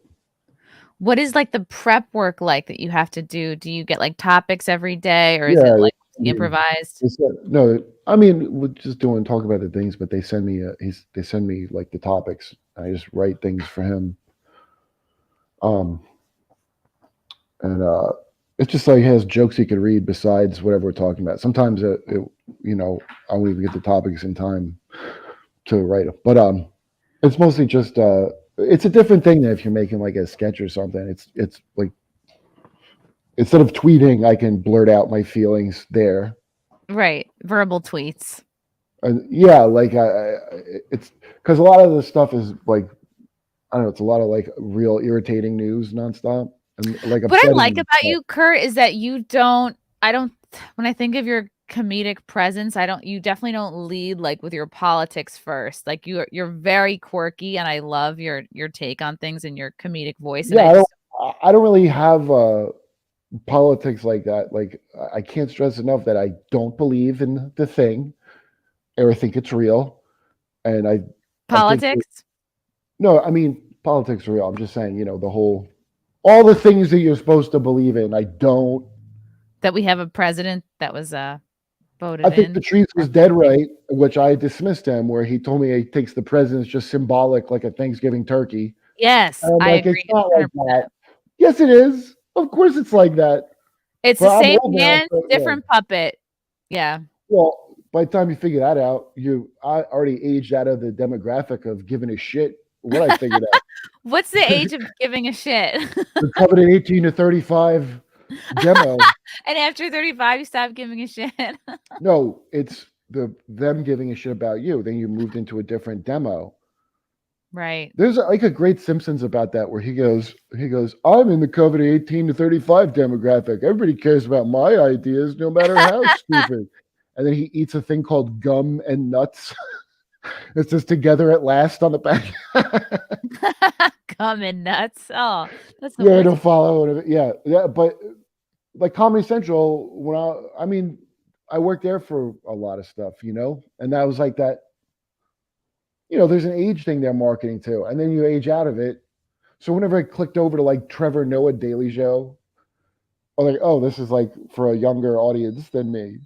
What is like the prep work like that you have to do? Do you get like topics every day or is it like improvised? No, I mean we're just talk about the things, but they send me like the topics. I just write things for him. And it's just like he has jokes he could read besides whatever we're talking about. Sometimes I won't even get the topics in time to write them. But it's mostly just it's a different thing than if you're making like a sketch or something. It's like instead of tweeting, I can blurt out my feelings there. Right, verbal tweets. Yeah, like it's because a lot of the stuff is like I don't know. It's a lot of like real irritating news nonstop. And like what I like about you, Kurt, is that you don't. When I think of your comedic presence, you definitely don't lead like with your politics first. Like you're very quirky, and I love your take on things and your comedic voice. Yeah, I don't really have politics like that. Like I can't stress enough that I don't believe in the thing, or think it's real, and politics. No, I mean politics are real. I'm just saying, all the things that you're supposed to believe in. I don't. That we have a president that was voted I think in. Patrice was dead right, which I dismissed him, where he told me he thinks the president's just symbolic, like a Thanksgiving turkey. Yes, And I'm I like, agree. it's not like 100%. that. Yes, it is. Of course, it's like that. It's But the I'm same old now, hand, so, yeah. different puppet. Yeah. Well, by the time you figure that out, I already aged out of the demographic of giving a shit. What I figured out. What's the age of giving a shit? The coveted 18 to 35 demo. And after 35, you stop giving a shit. No, it's them giving a shit about you. Then you moved into a different demo. Right. There's like a great Simpsons about that where he goes, I'm in the coveted 18 to 35 demographic. Everybody cares about my ideas, no matter how stupid. And then he eats a thing called gum and nuts. It says together at last on the back. Gum and nuts. Oh, that's the Yeah, worst. to follow it. Yeah. But like Comedy Central, I worked there for a lot of stuff, and that was like that. There's an age thing they're marketing to, and then you age out of it. So whenever I clicked over to like Trevor Noah Daily Show, I'm like, oh, this is like for a younger audience than me.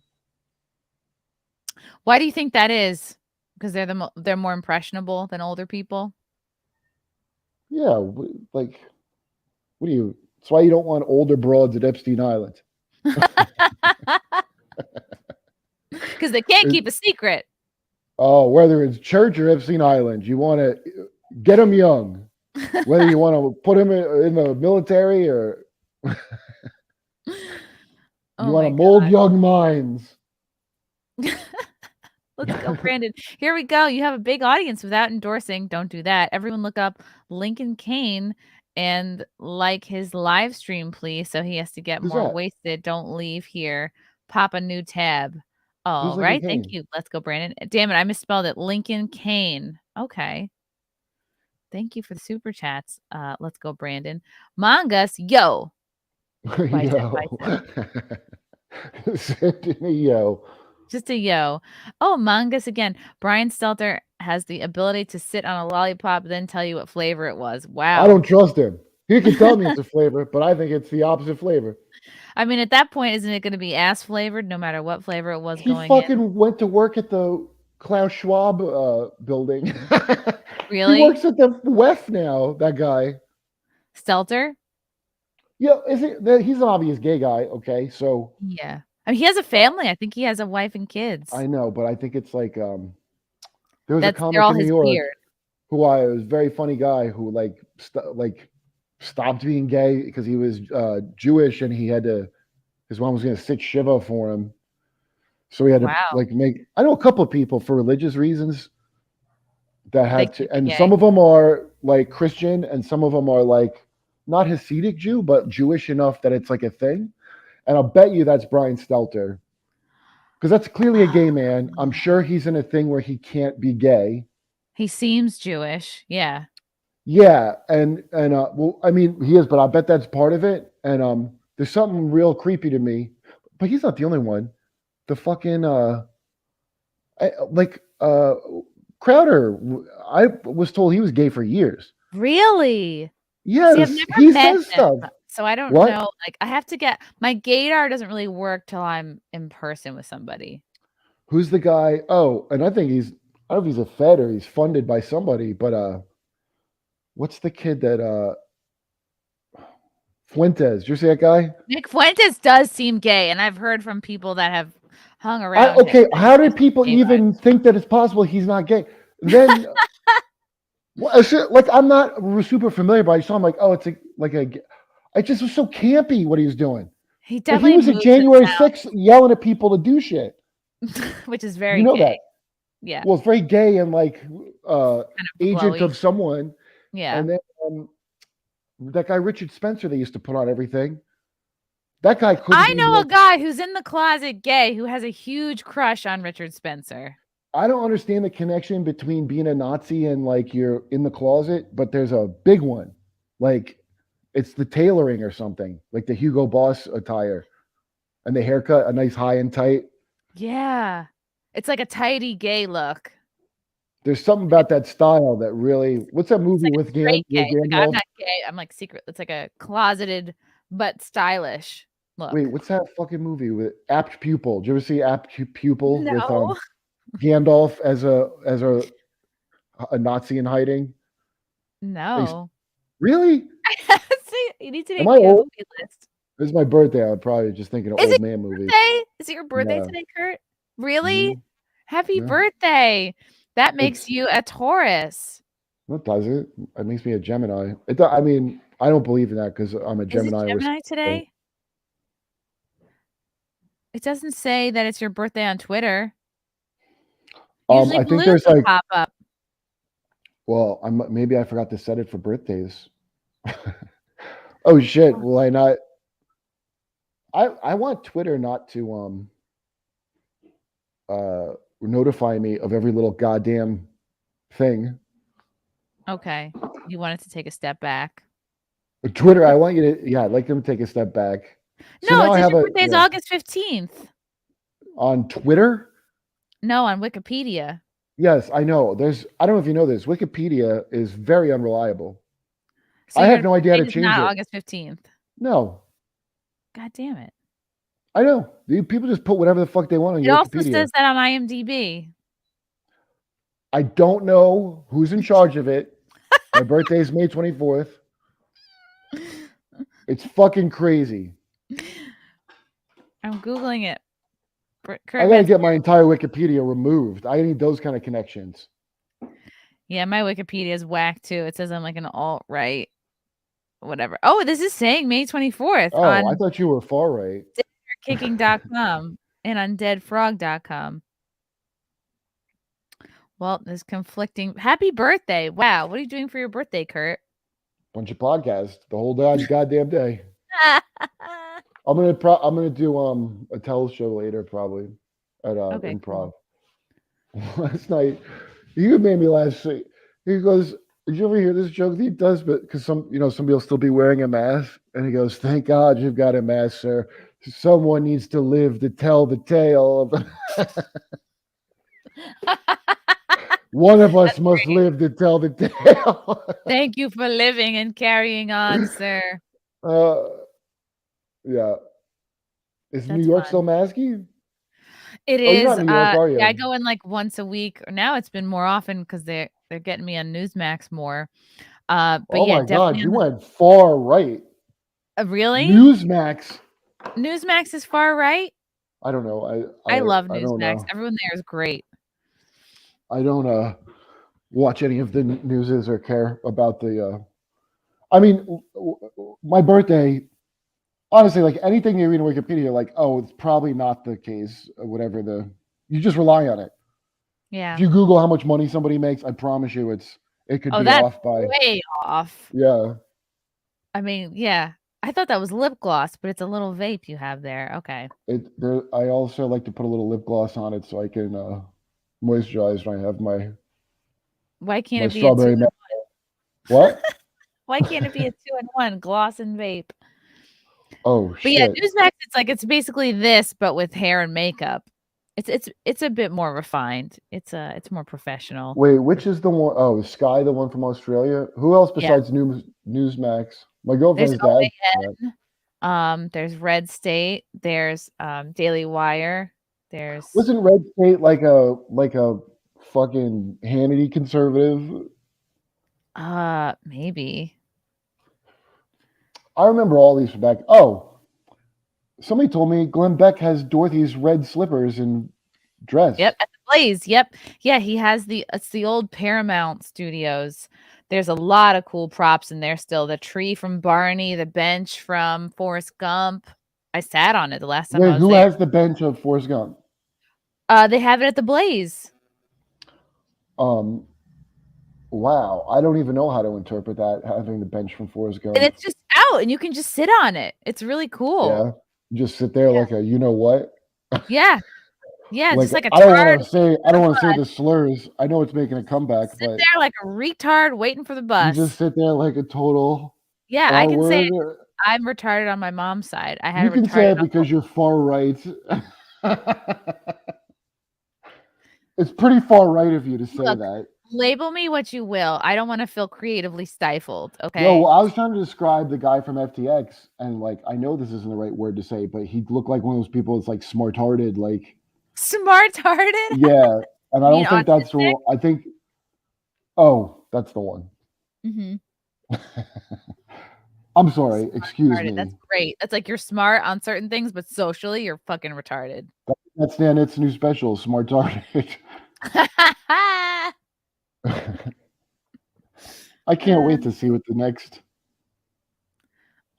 Why do you think that is? Because they're more impressionable than older people. Yeah, like, what do you? That's why you don't want older broads at Epstein Island. Because they can't keep a secret. Oh, whether it's church or Epstein Island, you want to get them young. Whether you want to put them in the military or you want to mold young minds. Let's go, Brandon. Here we go. You have a big audience without endorsing. Don't do that. Everyone look up Lincoln Kane and like his live stream, please. So he has to get more wasted. Don't leave here. Pop a new tab. All right. Thank you. Let's go, Brandon. Damn it. I misspelled it. Lincoln Kane. Okay. Thank you for the super chats. Let's go, Brandon. Mongus, yo. Send me yo. Just a yo. Oh, Mongus again. Brian Stelter has the ability to sit on a lollipop, then tell you what flavor it was. Wow. I don't trust him. He can tell me it's a flavor, but I think it's the opposite flavor. I mean, at that point, isn't it going to be ass flavored no matter what flavor it was going in? He fucking went to work at the Klaus Schwab building. Really? He works at the WEF now, that guy. Stelter? Yeah, he's an obvious gay guy, okay? So yeah. I mean, he has a family. I think he has a wife and kids. I know, but I think it's like there was a comic in New York beard. who was a very funny guy who stopped being gay because he was Jewish and his mom was going to sit Shiva for him. So he had to I know a couple of people for religious reasons that have to, and some of them are like Christian and some of them are like not Hasidic Jew, but Jewish enough that it's like a thing. And I'll bet you that's Brian Stelter because that's clearly a gay man. I'm sure he's in a thing where he can't be gay. He seems Jewish. Yeah. Yeah. And well, I mean, he is, but I bet that's part of it. And there's something real creepy to me, but he's not the only one. The fucking, Crowder, I was told he was gay for years. Really? Yes. See, I've never met him, stuff. so I don't know. Like, I have to get my gaydar doesn't really work till I'm in person with somebody. Who's the guy? Oh, and I think I don't know if he's a Fed or he's funded by somebody, but what's the kid that Fuentes? Did you see that guy? Nick Fuentes does seem gay, and I've heard from people that have hung around. Okay, how did people even think that it's possible he's not gay? Then, I'm not super familiar, but I saw him like, oh, it's it just was so campy what he was doing. He definitely he was at January 6th yelling at people to do shit, which is very gay. That. Yeah. Well, it's very gay and like kind of agent of someone. Yeah. And then that guy Richard Spencer they used to put on everything. That guy couldn't. I know a guy who's in the closet gay who has a huge crush on Richard Spencer. I don't understand the connection between being a Nazi and like you're in the closet, but there's a big one. Like it's the tailoring or something, like the Hugo Boss attire and the haircut, a nice high and tight. Yeah. It's like a tidy gay look. There's something about that style that really. What's that movie like a with straight gay. It's like, I'm Gandalf? not gay. I'm like secret. It's like a closeted but stylish look. Wait, what's that fucking movie with Apt Pupil? Did you ever see Apt Pupil with No. Gandalf as a Nazi in hiding? No. Really? See, you need to Am make I me a old? movie list. This is my birthday. I'm probably just thinking of Is old it man movies. birthday? Is it your birthday Yeah. today, Kurt? Really? Mhm. Happy Yeah. birthday. That makes It's you a Taurus. what does it? It makes me a Gemini. I mean, I don't believe in that because I'm a Is it Gemini. Gemini today? It doesn't say that it's your birthday on Twitter. Usually I think balloons there's will like, pop up. well, maybe I forgot to set it for birthdays. Oh shit! Will I not? I want Twitter not to notify me of every little goddamn thing. Okay. You wanted to take a step back. Twitter, I want you to, yeah, I'd like them to take a step back. So No, now it I says have your a birthday's yeah, August 15th. on Twitter. No, on Wikipedia. Yes, I know. I don't know if you know this. Wikipedia is very unreliable. So I your have no idea how to birthday is change not it. August 15th. No, God damn it. I know. People just put whatever the fuck they want on It your also Wikipedia. says that on IMDb. I don't know who's in charge of it. My birthday is May 24th. It's fucking crazy. I'm Googling it. I Kurt gotta Metzger. get my entire Wikipedia removed. I need those kind of connections. Yeah, my Wikipedia is whack too. It says I'm like an alt-right, whatever. Oh, this is saying May 24th Oh, I on thought you were far right. kicking.com and on deadfrog.com. Well, there's conflicting. Happy birthday. Wow. What are you doing for your birthday, Kurt? Bunch of podcasts the whole goddamn day. I'm gonna do a tell show later probably at Okay, Improv. cool. Last night, you made me laugh. He goes, "Did you ever hear this joke that he does?" But because somebody will still be wearing a mask, and he goes, "Thank God you've got a mask, sir. Someone needs to live to tell the tale of." One of us must live to tell the tale. Thank you for living and carrying on, sir. Yeah. Is New That's York fun. still masky? It Oh, you're is. not in New York, are you? Yeah, I go in like once a week. Now it's been more often because they're getting me on Newsmax more. But Oh yeah, my God, definitely. you went far right. Really? Newsmax. Newsmax is far right. I don't know. I love I don't Newsmax. know. Everyone there is great. I don't watch any of the newses or care about the. I mean, my birthday. Honestly, like anything you read on Wikipedia, like, oh, it's probably not the case. Whatever you just rely on it. Yeah. If you Google how much money somebody makes, I promise you, it could be that's off by way off. Yeah. I mean, yeah. I thought that was lip gloss, but it's a little vape you have there. Okay. I also like to put a little lip gloss on it so I can moisturize when I have my Why can't my it be strawberry. What? Why can't it be a 2-in-1 gloss and vape? Oh But shit! yeah, Newsmax. It's basically this, but with hair and makeup. It's a bit more refined. It's more professional. Wait, which is the one? Oh, is Sky the one from Australia? Who else besides Newsmax? My girlfriend's There's dad. OAN, there's Red State, there's Daily Wire, there's Wasn't Red State like a fucking Hannity conservative? maybe. I remember all these from back. Oh, somebody told me Glenn Beck has Dorothy's red slippers and dress. Yep, at the Blaze. Yep. Yeah, he has it's the old Paramount Studios. There's a lot of cool props in there still. The tree from Barney, the bench from Forrest Gump. I sat on it the last time I was who there. has the bench of Forrest Gump? They have it at the Blaze. Wow, I don't even know how to interpret that, having the bench from Forrest Gump. And it's just out, and you can just sit on it. It's really cool. Yeah, just sit there like a you know what. Yeah, yeah, just like a I don't tard. want to say the slurs. I know it's making a comeback, Sit but there like a retard waiting for the bus. you just sit there like a total. Yeah, I can say R-word. I'm retarded on my mom's side. I had You can say it retarded because you're far right. It's pretty far right of you to say Look, that. Label me what you will. I don't want to feel creatively stifled. Okay. No, I was trying to describe the guy from FTX, and like I know this isn't the right word to say, but he looked like one of those people that's like smart-hearted, like Smart-hearted. yeah. And I You mean don't think that's the autistic? wrong. I think that's the one. Mm-hmm. I'm sorry, excuse Retarded. me. That's great. That's like you're smart on certain things, but socially you're fucking retarded. That's Dan. It's new special, smart-hearted. I can't wait to see what the next.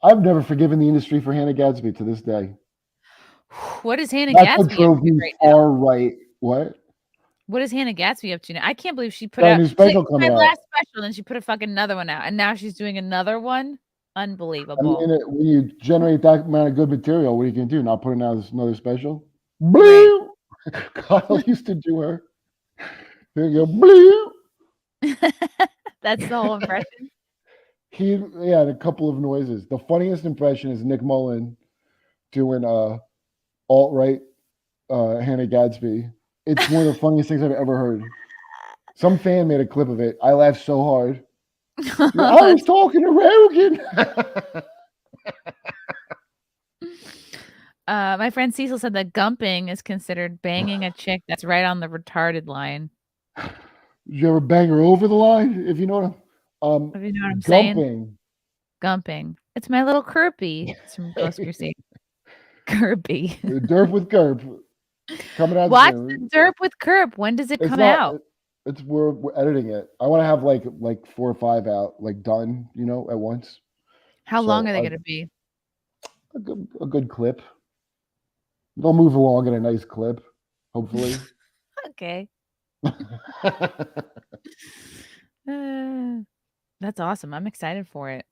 I've never forgiven the industry for Hannah Gadsby to this day. What is Hannah That's what Gadsby up drove to me right now? far right. What? What is Hannah Gadsby up to now? I can't believe she put Got a out new she's like, special "It's my coming out. last special," and then she put a fucking another one out, and now she's doing another one. Unbelievable. I mean, when you generate that amount of good material, what are you gonna do? Not putting out another special? Right. Blue. Kyle used to do her. There you go. Blue. That's the whole impression. He had a couple of noises. The funniest impression is Nick Mullen doing alt-right Hannah Gadsby. It's one of the funniest things I've ever heard. Some fan made a clip of it. I laughed so hard. I was talking to Rogan. My friend Cecil said that gumping is considered banging a chick that's right on the retarded line. Did you ever bang her over the line? If you know what If you know what I'm gumping. saying? Gumping. It's my little Kirby. It's from Ghost Crusade. Kirby. Derp with Gerp. Coming out Watch soon. the Derp with Kirp. When does it come out? We're editing it. I want to have like 4 or 5 out, like done, at once. How long are they going to be? A good clip. They'll move along in a nice clip, hopefully. Okay. That's awesome. I'm excited for it.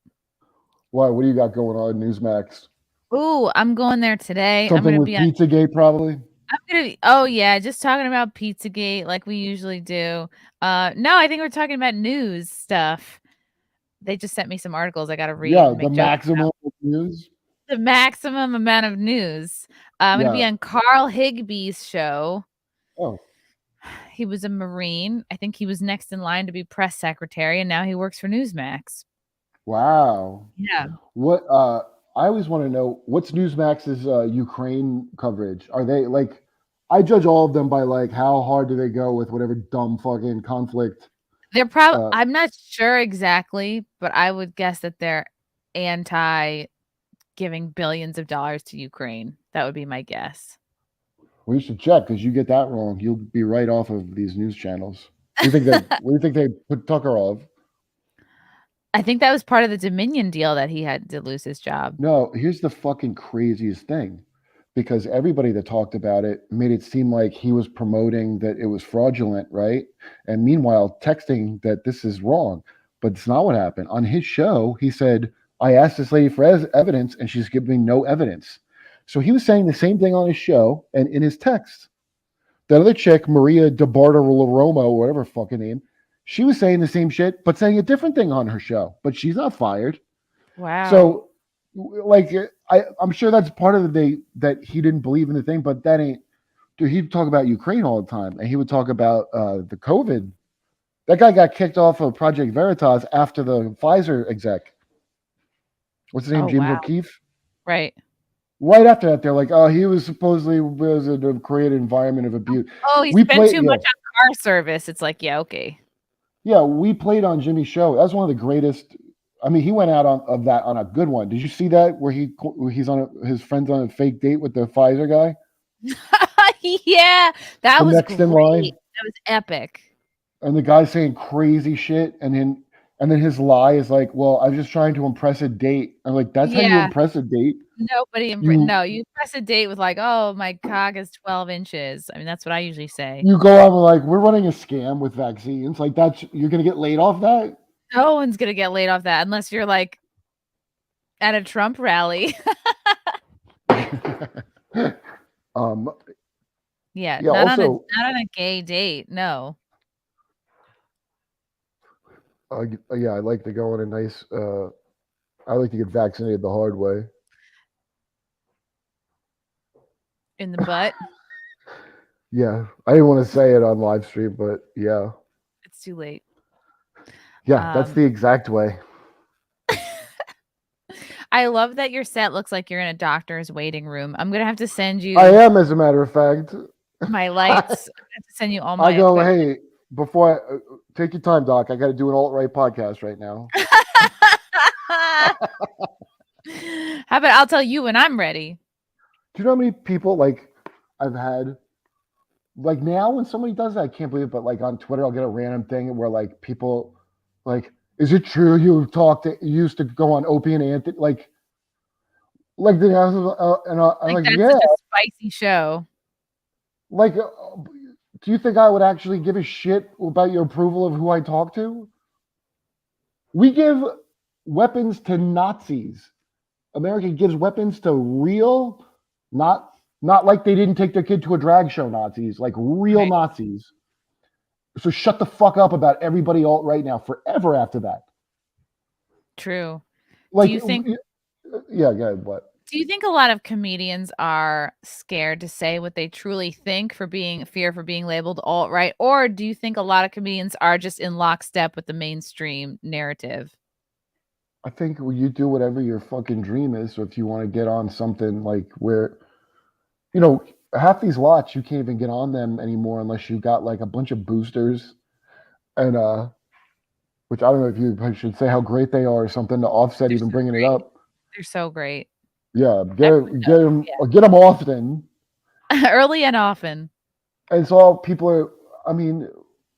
Why? What do you got going on, Newsmax? Ooh, I'm going there today. Something with Pizzagate, probably. Oh yeah, just talking about Pizzagate like we usually do. No, I think we're talking about news stuff. They just sent me some articles I got to read. Yeah, the maximum news. The maximum amount of news. I'm going to be on Carl Higby's show. Oh. He was a Marine. I think he was next in line to be press secretary, and now he works for Newsmax. Wow. Yeah. What I always want to know, what's Newsmax's Ukraine coverage? Are they like, I judge all of them by like how hard do they go with whatever dumb fucking conflict. They're probably I'm not sure exactly, but I would guess that they're anti giving billions of dollars to Ukraine. That would be my guess. Well, you should check, because you get that wrong, you'll be right off of these news channels. What do you think they put Tucker off? I think that was part of the Dominion deal that he had to lose his job. No, here's the fucking craziest thing, because everybody that talked about it made it seem like he was promoting that it was fraudulent, right? And meanwhile, texting that this is wrong. But it's not what happened. On his show, he said, I asked this lady for evidence, and she's giving me no evidence. So he was saying the same thing on his show and in his text. That other chick, Maria DeBartolome, or whatever fucking name, she was saying the same shit, but saying a different thing on her show. But she's not fired. Wow. So, like, I'm sure that's part of that he didn't believe in the thing, but that ain't. Dude, he'd talk about Ukraine all the time, and he would talk about the COVID. That guy got kicked off of Project Veritas after the Pfizer exec. What's his name? James O'Keefe? Right. Right after that, they're like, oh, he was supposedly to create an environment of abuse. Oh, he spent too much on car service. It's like, yeah, okay. Yeah, we played on Jimmy's show. That's one of the greatest. I mean, he went out on a good one. Did you see that where he's on his friend's on a fake date with the Pfizer guy? Yeah, that was next great. In line. That was epic. And the guy's saying crazy shit, and then his lie is like, well, I was just trying to impress a date. I'm like, that's how you impress a date? Nobody, you press a date with like, oh, my cock is 12 inches. I mean, that's what I usually say. You go out and like, we're running a scam with vaccines. Like, you're going to get laid off that? No one's going to get laid off that unless you're like at a Trump rally. Yeah, not on a gay date. No. Yeah, I like to go on a nice. I like to get vaccinated the hard way. In the butt. Yeah, I didn't want to say it on live stream, but yeah. too late. Yeah, that's the exact way. I love that your set looks like you're in a doctor's waiting room. I'm gonna have to send you I am, as a matter of fact. my lights. I have to send you all my I go, equipment. hey, before I take your time, Doc. I got to do an alt-right podcast right now. How about I'll tell you when I'm ready? Do you know how many people like I've had? Like now, when somebody does that, I can't believe it. But like on Twitter, I'll get a random thing where like people, like, is it true you used to go on Opie and Anthony? Like they have, and I'm like, That's yeah. such a spicy show. Like, do you think I would actually give a shit about your approval of who I talk to? We give weapons to Nazis. America gives weapons to real, not like they didn't take their kid to a drag show Nazis, like real Nazis. So shut the fuck up about everybody alt right now forever after that. True. Like, do you think? Yeah, what? Do you think a lot of comedians are scared to say what they truly think for being labeled alt-right? Or do you think a lot of comedians are just in lockstep with the mainstream narrative? I think you do whatever your fucking dream is. So if you want to get on something like where, half these lots, you can't even get on them anymore unless you got like a bunch of boosters and, which I don't know if you should say how great they are or something to offset even bringing it up. They're so great. Yeah, get them often. Early and often. And so all people are, I mean,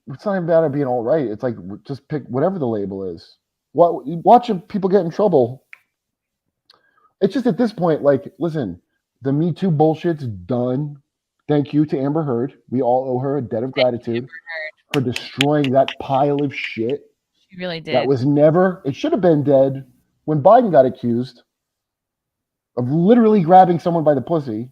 it's not even about it being all right. It's like, just pick whatever the label is. Watching people get in trouble. It's just at this point, like, listen, the Me Too bullshit's done. Thank you to Amber Heard. We all owe her a debt of gratitude for destroying that pile of shit. She really did. That was never, it should have been dead when Biden got accused of literally grabbing someone by the pussy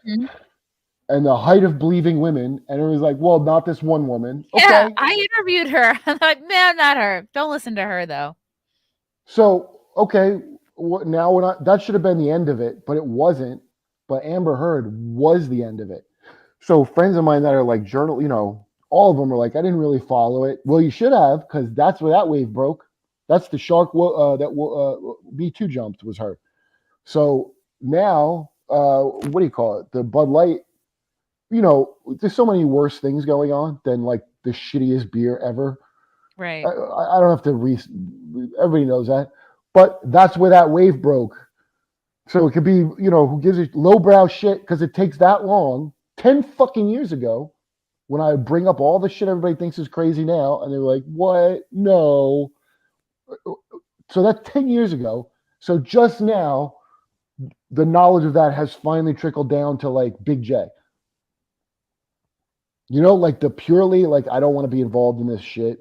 and the height of believing women. And it was like, well, not this one woman. Yeah, okay. I interviewed her. I'm like, man, not her. Don't listen to her, though. So, okay, now we're not, that should have been the end of it, but it wasn't. But Amber Heard was the end of it. So friends of mine that are like all of them are like, I didn't really follow it. Well, you should have, because that's where that wave broke. That's the shark that Me Too jumped was her. So now, what do you call it? The Bud Light, there's so many worse things going on than like the shittiest beer ever. Right. I don't have to everybody knows that. But that's where that wave broke. So it could be, who gives a lowbrow shit because it takes that long. 10 fucking years ago, when I bring up all the shit everybody thinks is crazy now, and they're like, what? No. So that's 10 years ago. So just now, the knowledge of that has finally trickled down to like Big J. Like the purely like, I don't want to be involved in this shit.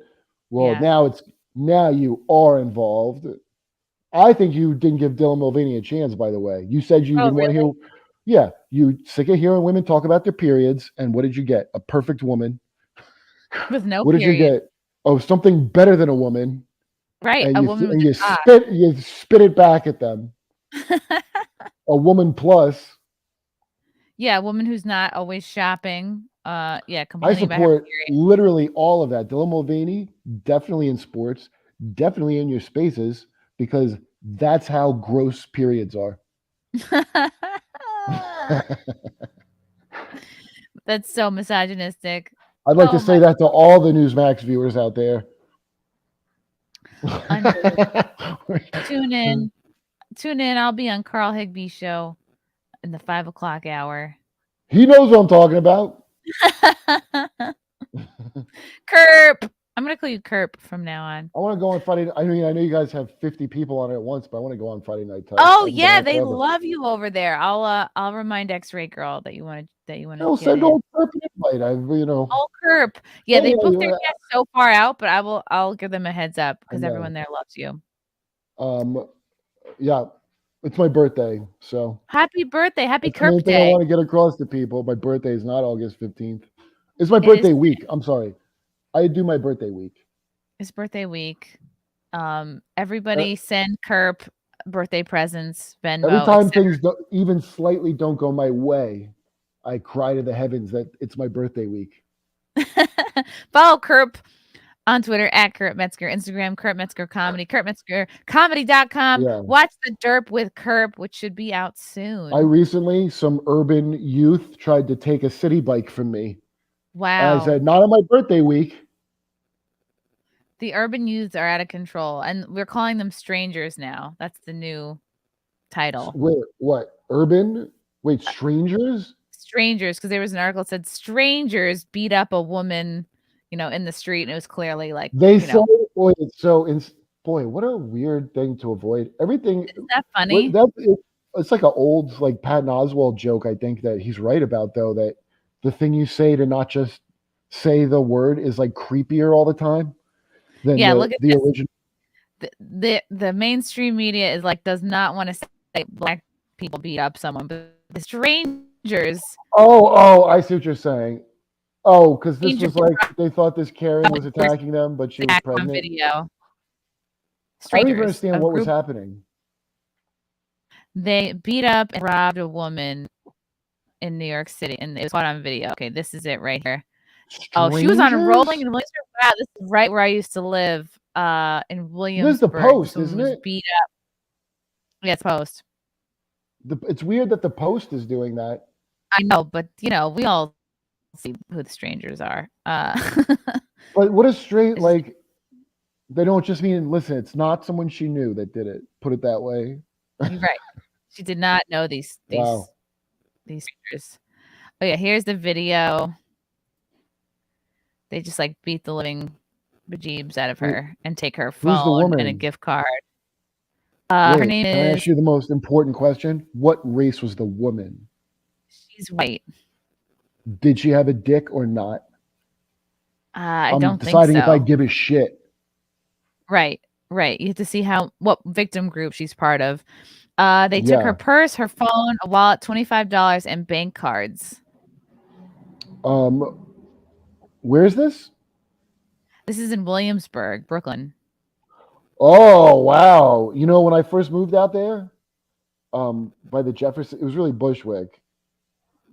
Well, yeah. now you are involved. I think you didn't give Dylan Mulvaney a chance, by the way. You said you didn't want to hear. Yeah, you sick of hearing women talk about their periods. And what did you get? A perfect woman. With no What did you get? Oh, something better than a woman. Right. And a woman with you spit it back at them. A woman plus. Yeah, a woman who's not always shopping. I complaining support about literally all of that. Dylan Mulvaney, definitely in sports, definitely in your spaces, because that's how gross periods are. That's so misogynistic. I'd like to say that to all the Newsmax viewers out there. Tune in. I'll be on Carl Higby's show in the 5 o'clock hour. He knows what I'm talking about. Kerp. I'm going to call you Kerp from now on. I want to go on Friday. I mean, I know you guys have 50 people on it at once, but I want to go on Friday night. Oh yeah, they love you over there. I'll remind X-Ray Girl that you want to. No, send all Kerp an invite. All Kerp. Yeah, they booked their guests so far out, but I'll give them a heads up because everyone there loves you. Yeah, it's my birthday, so happy birthday, happy Kerp Day. I want to get across to people. My birthday is not August 15th. It's my birthday week. I'm sorry. I do my birthday week. It's birthday week. Everybody send Kerp birthday presents. Venmo. Every time things even slightly don't go my way, I cry to the heavens that it's my birthday week. Follow Kerp On Twitter at Kurt Metzger, Instagram Kurt Metzger Comedy, KurtMetzgerComedy.com. Yeah. Watch The Derp with Kurt, which should be out soon. Some urban youth tried to take a city bike from me. Wow. I said, not on my birthday week. The urban youths are out of control, and we're calling them strangers now. That's the new title. Wait, what? Urban? Wait, strangers? Strangers, because there was an article that said strangers beat up a woman, in the street, and it was clearly like They said, boy, what a weird thing to avoid. Everything. Isn't that funny? It's like an old like Patton Oswalt joke. I think that he's right about though that the thing you say to not just say the word is like creepier all the time than look at the this. original. The mainstream media is like does not want to say black people beat up someone, but the strangers. Oh, I see what you're saying. Oh, because this was like they thought this Karen was attacking them, but she was pregnant. Video. I don't even understand what was happening. They beat up and robbed a woman in New York City, and it was caught on video. Okay, this is it right here. Strangers? Oh, she was on a rolling in Williamsburg. Wow, this is right where I used to live. In Williamsburg. This is the Post, isn't it? Beat up. Yeah, it's Post. It's weird that the Post is doing that. I know, but we all see who the strangers are. But what a straight like. They don't just mean listen. It's not someone she knew that did it. Put it that way. You're right. She did not know these strangers. Oh yeah, here's the video. They just like beat the living bejeebs out of her and take her phone and a gift card. Her name is. Can I ask you the most important question? What race was the woman? She's white. Did she have a dick or not? I don't think so. I'm deciding if I give a shit. Right. You have to see what victim group she's part of. They took her purse, her phone, a wallet, $25, and bank cards. Where's this? This is in Williamsburg, Brooklyn. Oh wow! When I first moved out there, by the Jefferson, it was really Bushwick.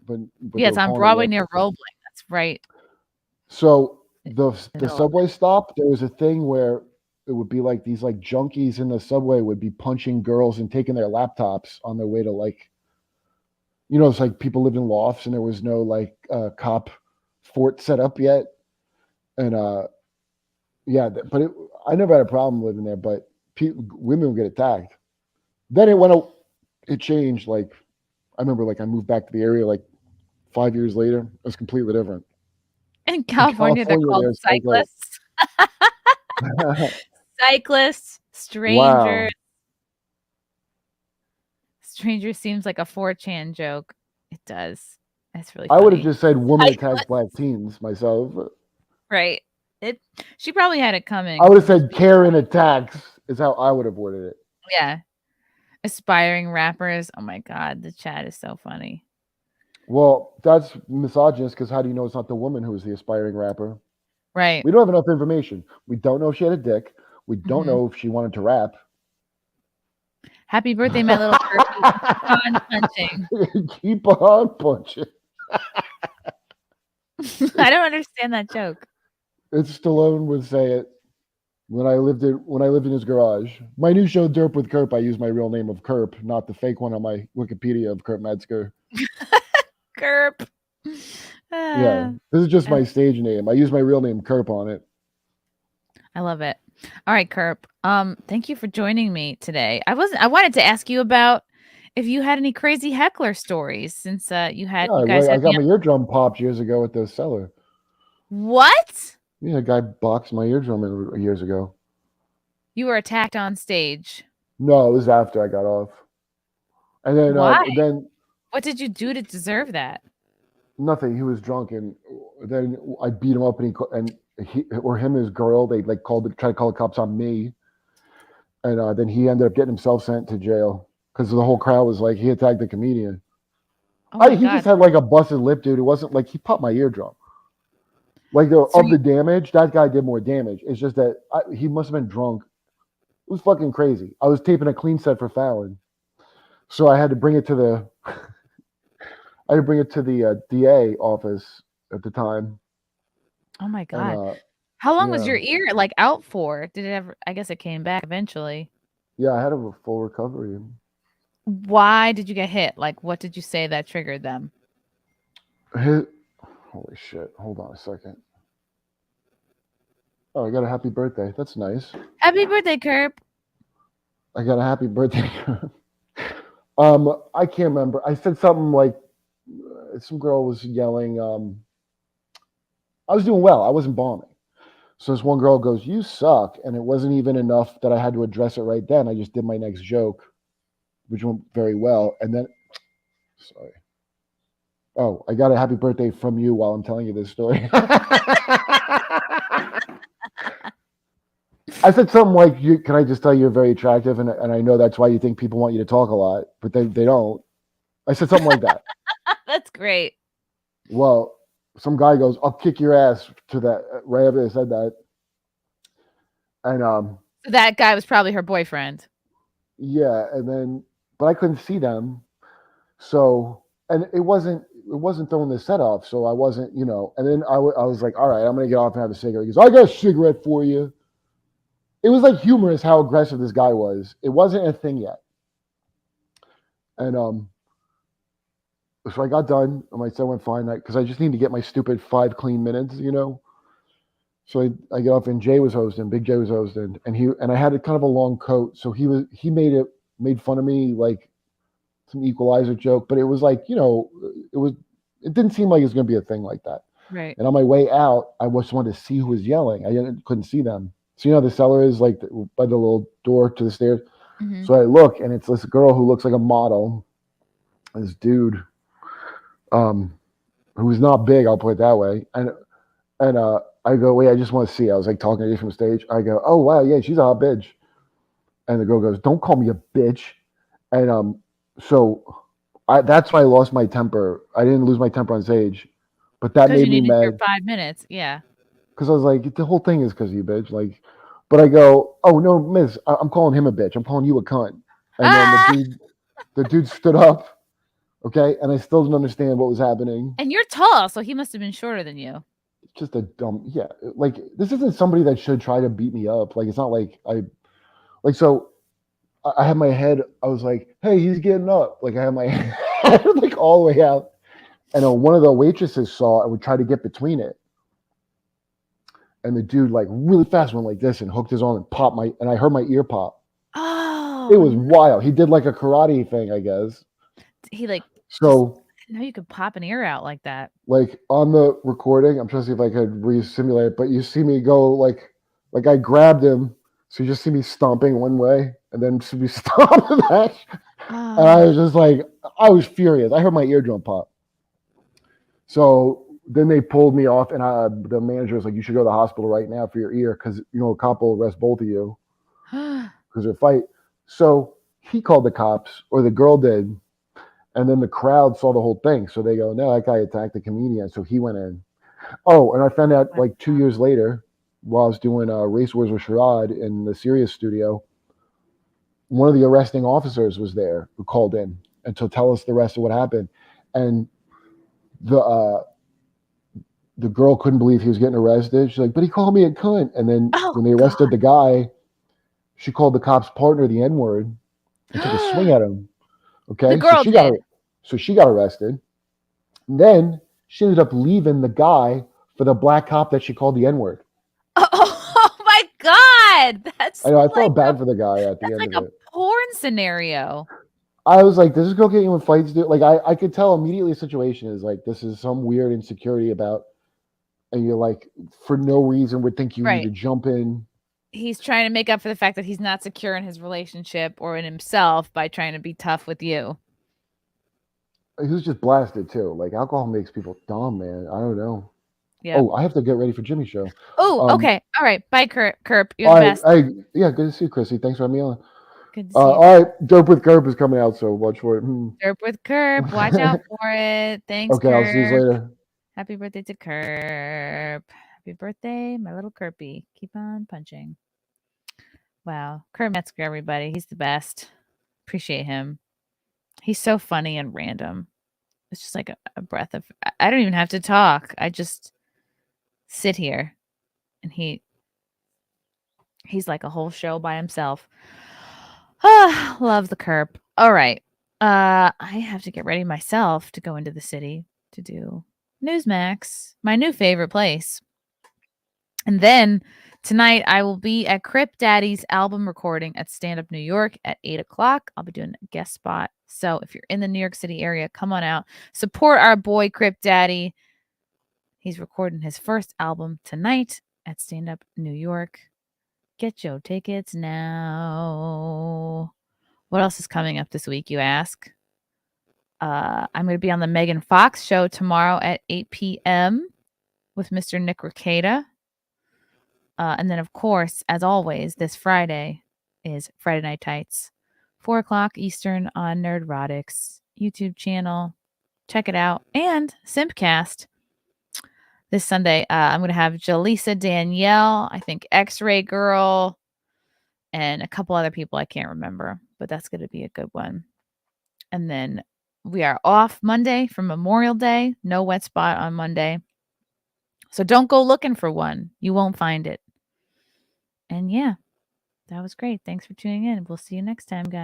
But yeah, it's on Broadway near Roebling. That's right. So the subway stop, there was a thing where it would be like these like junkies in the subway would be punching girls and taking their laptops on their way to like, it's like people lived in lofts and there was no like cop fort set up yet. And but I never had a problem living there, but women would get attacked. Then it changed. Like, I remember like I moved back to the area like 5 years later. It was completely different. In California they're called cyclists. Cyclists, strangers. Wow. Stranger seems like a 4chan joke. It does. That's really funny. I would have just said woman attacks black teens myself. Right. She probably had it coming. I would have said Karen attacks is how I would have worded it. Yeah. Aspiring rappers. Oh my God. The chat is so funny. Well, that's misogynist because how do you know it's not the woman who is the aspiring rapper? Right. We don't have enough information. We don't know if she had a dick. We don't know if she wanted to rap. Happy birthday, my little turkey. Keep on punching. Keep on punching. I don't understand that joke. It's Stallone would say it when I lived in his garage. My new show, Derp with Kurt, I use my real name of Kurt, not the fake one on my Wikipedia of Kurt Metzger. Kurt. Yeah, this is just my stage name. I use my real name, Kurt, on it. I love it. All right, Kurt. Thank you for joining me today. I wanted to ask you about if you had any crazy heckler stories since you guys had. I got my eardrum popped years ago at the cellar. What? Yeah, a guy boxed my eardrum years ago. You were attacked on stage. No, it was after I got off. And then, why? What did you do to deserve that? Nothing. He was drunk, and then I beat him up, and he or him and his girl, they like tried to call the cops on me, and then he ended up getting himself sent to jail because the whole crowd was like he attacked the comedian. He just had like a busted lip, dude. It wasn't like he popped my eardrum. Like the damage, that guy did more damage. It's just that he must have been drunk. It was fucking crazy. I was taping a clean set for Fallon, so I had to bring it to the DA office at the time. Oh my God! How long was Yeah. your ear like out for? Did it ever? I guess it came back eventually. Yeah, I had a full recovery. Why did you get hit? Like, what did you say that triggered them? Holy shit. Hold on a second. Oh, I got a happy birthday. That's nice. Happy birthday, Kurt. I got a happy birthday. I can't remember. I said something like some girl was yelling. I was doing well. I wasn't bombing. So this one girl goes, "You suck," and it wasn't even enough that I had to address it right then. I just did my next joke, which went very well, and then, sorry. Oh, I got a happy birthday from you while I'm telling you this story. I said something like, "Can I just tell you're very attractive, and I know that's why you think people want you to talk a lot, but they don't." I said something like that. That's great. Well, some guy goes, "I'll kick your ass," to that right after they said that, and So that guy was probably her boyfriend. yeah, and then but I couldn't see them, so and it wasn't throwing the set off, so I wasn't, and then I was like, all right, I'm gonna get off and have a cigarette. He goes, "I got a cigarette for you." It was like humorous how aggressive this guy was. It wasn't a thing yet. And so I got done, and my set went fine because I just need to get my stupid 5 clean minutes, So I get off, and Jay was hosting, Big Jay was hosting, and I had a kind of a long coat, so he made fun of me like some Equalizer joke, but it was like, it didn't seem like it was going to be a thing like that. Right. And on my way out, I just wanted to see who was yelling. I couldn't see them. So the cellar is like by the little door to the stairs. Mm-hmm. So I look, and it's this girl who looks like a model. This dude, who's not big, I'll put it that way. And I go, "Wait, I just want to see." I was like talking to you from stage. I go, "Oh wow, yeah, she's a hot bitch." And the girl goes, "Don't call me a bitch." And so that's why I lost my temper. I didn't lose my temper on stage, but that Because made you me needed your mad. 5 minutes. Yeah. Because I was like, the whole thing is because of you, bitch. Like, but I go, "Oh no, miss, I'm calling him a bitch. I'm calling you a cunt." And then the dude stood up, okay, and I still didn't understand what was happening. And you're tall, so he must have been shorter than you. Just a dumb, yeah. Like, this isn't somebody that should try to beat me up. Like, it's not like so I had my head, I was like, "Hey, he's getting up." Like, I had my head like all the way out. And one of the waitresses saw it and would try to get between it. And the dude, like, really fast went like this and hooked his arm and popped and I heard my ear pop. Oh. It was wild. He did like a karate thing, I guess. He like, so I didn't know you could pop an ear out like that. Like on the recording, I'm trying to see if I could re-simulate it, but you see me go like I grabbed him. So you just see me stomping one way and then see me stomp back. Oh. And I was just like, I was furious. I heard my eardrum pop. So then they pulled me off, and the manager was like, "You should go to the hospital right now for your ear because, a cop will arrest both of you because of a fight." So he called the cops, or the girl did, and then the crowd saw the whole thing. So they go, "No, that guy attacked the comedian." So he went in. Oh, and I found out like 2 years later while I was doing Race Wars with Sherrod in the Sirius studio, one of the arresting officers was there who called in and to tell us the rest of what happened. And the girl couldn't believe he was getting arrested. She's like, "But he called me a cunt." And then when they arrested the guy, she called the cop's partner the N-word and took a swing at him. Okay. The girl so she got arrested. And then she ended up leaving the guy for the black cop that she called the N-word. Oh my God. I know, I felt bad for the guy at the end like of a it. porn scenario. I was like, does this girl get you in fights? Like, I could tell immediately the situation is like, this is some weird insecurity about, and you're like, for no reason would think you need to jump in. He's trying to make up for the fact that he's not secure in his relationship or in himself by trying to be tough with you. He was just blasted too. Like, alcohol makes people dumb, man. I don't know. Yeah. Oh, I have to get ready for Jimmy show. Oh, okay. All right. Bye, Kurt. You're the best. Yeah, good to see you, Chrissie. Thanks for having me on. Good to see you. All right, Dope with Curb is coming out, so watch for it. Dope with Curb. Watch out for it. Thanks, Okay, Curb. I'll see you later. Happy birthday to Curb. Happy birthday, my little Kirby. Keep on punching. Wow. Kurt Metzger, everybody. He's the best. Appreciate him. He's so funny and random. It's just like a breath of... I don't even have to talk. I just sit here and he's like a whole show by himself. Ah, love the Kerp. All right. I have to get ready myself to go into the city to do Newsmax, my new favorite place. And then tonight I will be at Crip Daddy's album recording at Stand Up New York at 8 o'clock. I'll be doing a guest spot. So if you're in the New York City area, come on out. Support our boy Crip Daddy. He's recording his first album tonight at Stand Up New York. Get your tickets now. What else is coming up this week, you ask? I'm going to be on the Megan Fox show tomorrow at 8 p.m. with Mr. Nick Ricada. And then, of course, as always, this Friday is Friday Night Tights, 4 o'clock Eastern on Nerdrotics YouTube channel. Check it out. And Simpcast. This Sunday, I'm going to have Jaleesa Danielle, I think X-Ray Girl, and a couple other people I can't remember. But that's going to be a good one. And then we are off Monday for Memorial Day. No wet spot on Monday. So don't go looking for one. You won't find it. And yeah, that was great. Thanks for tuning in. We'll see you next time, guys.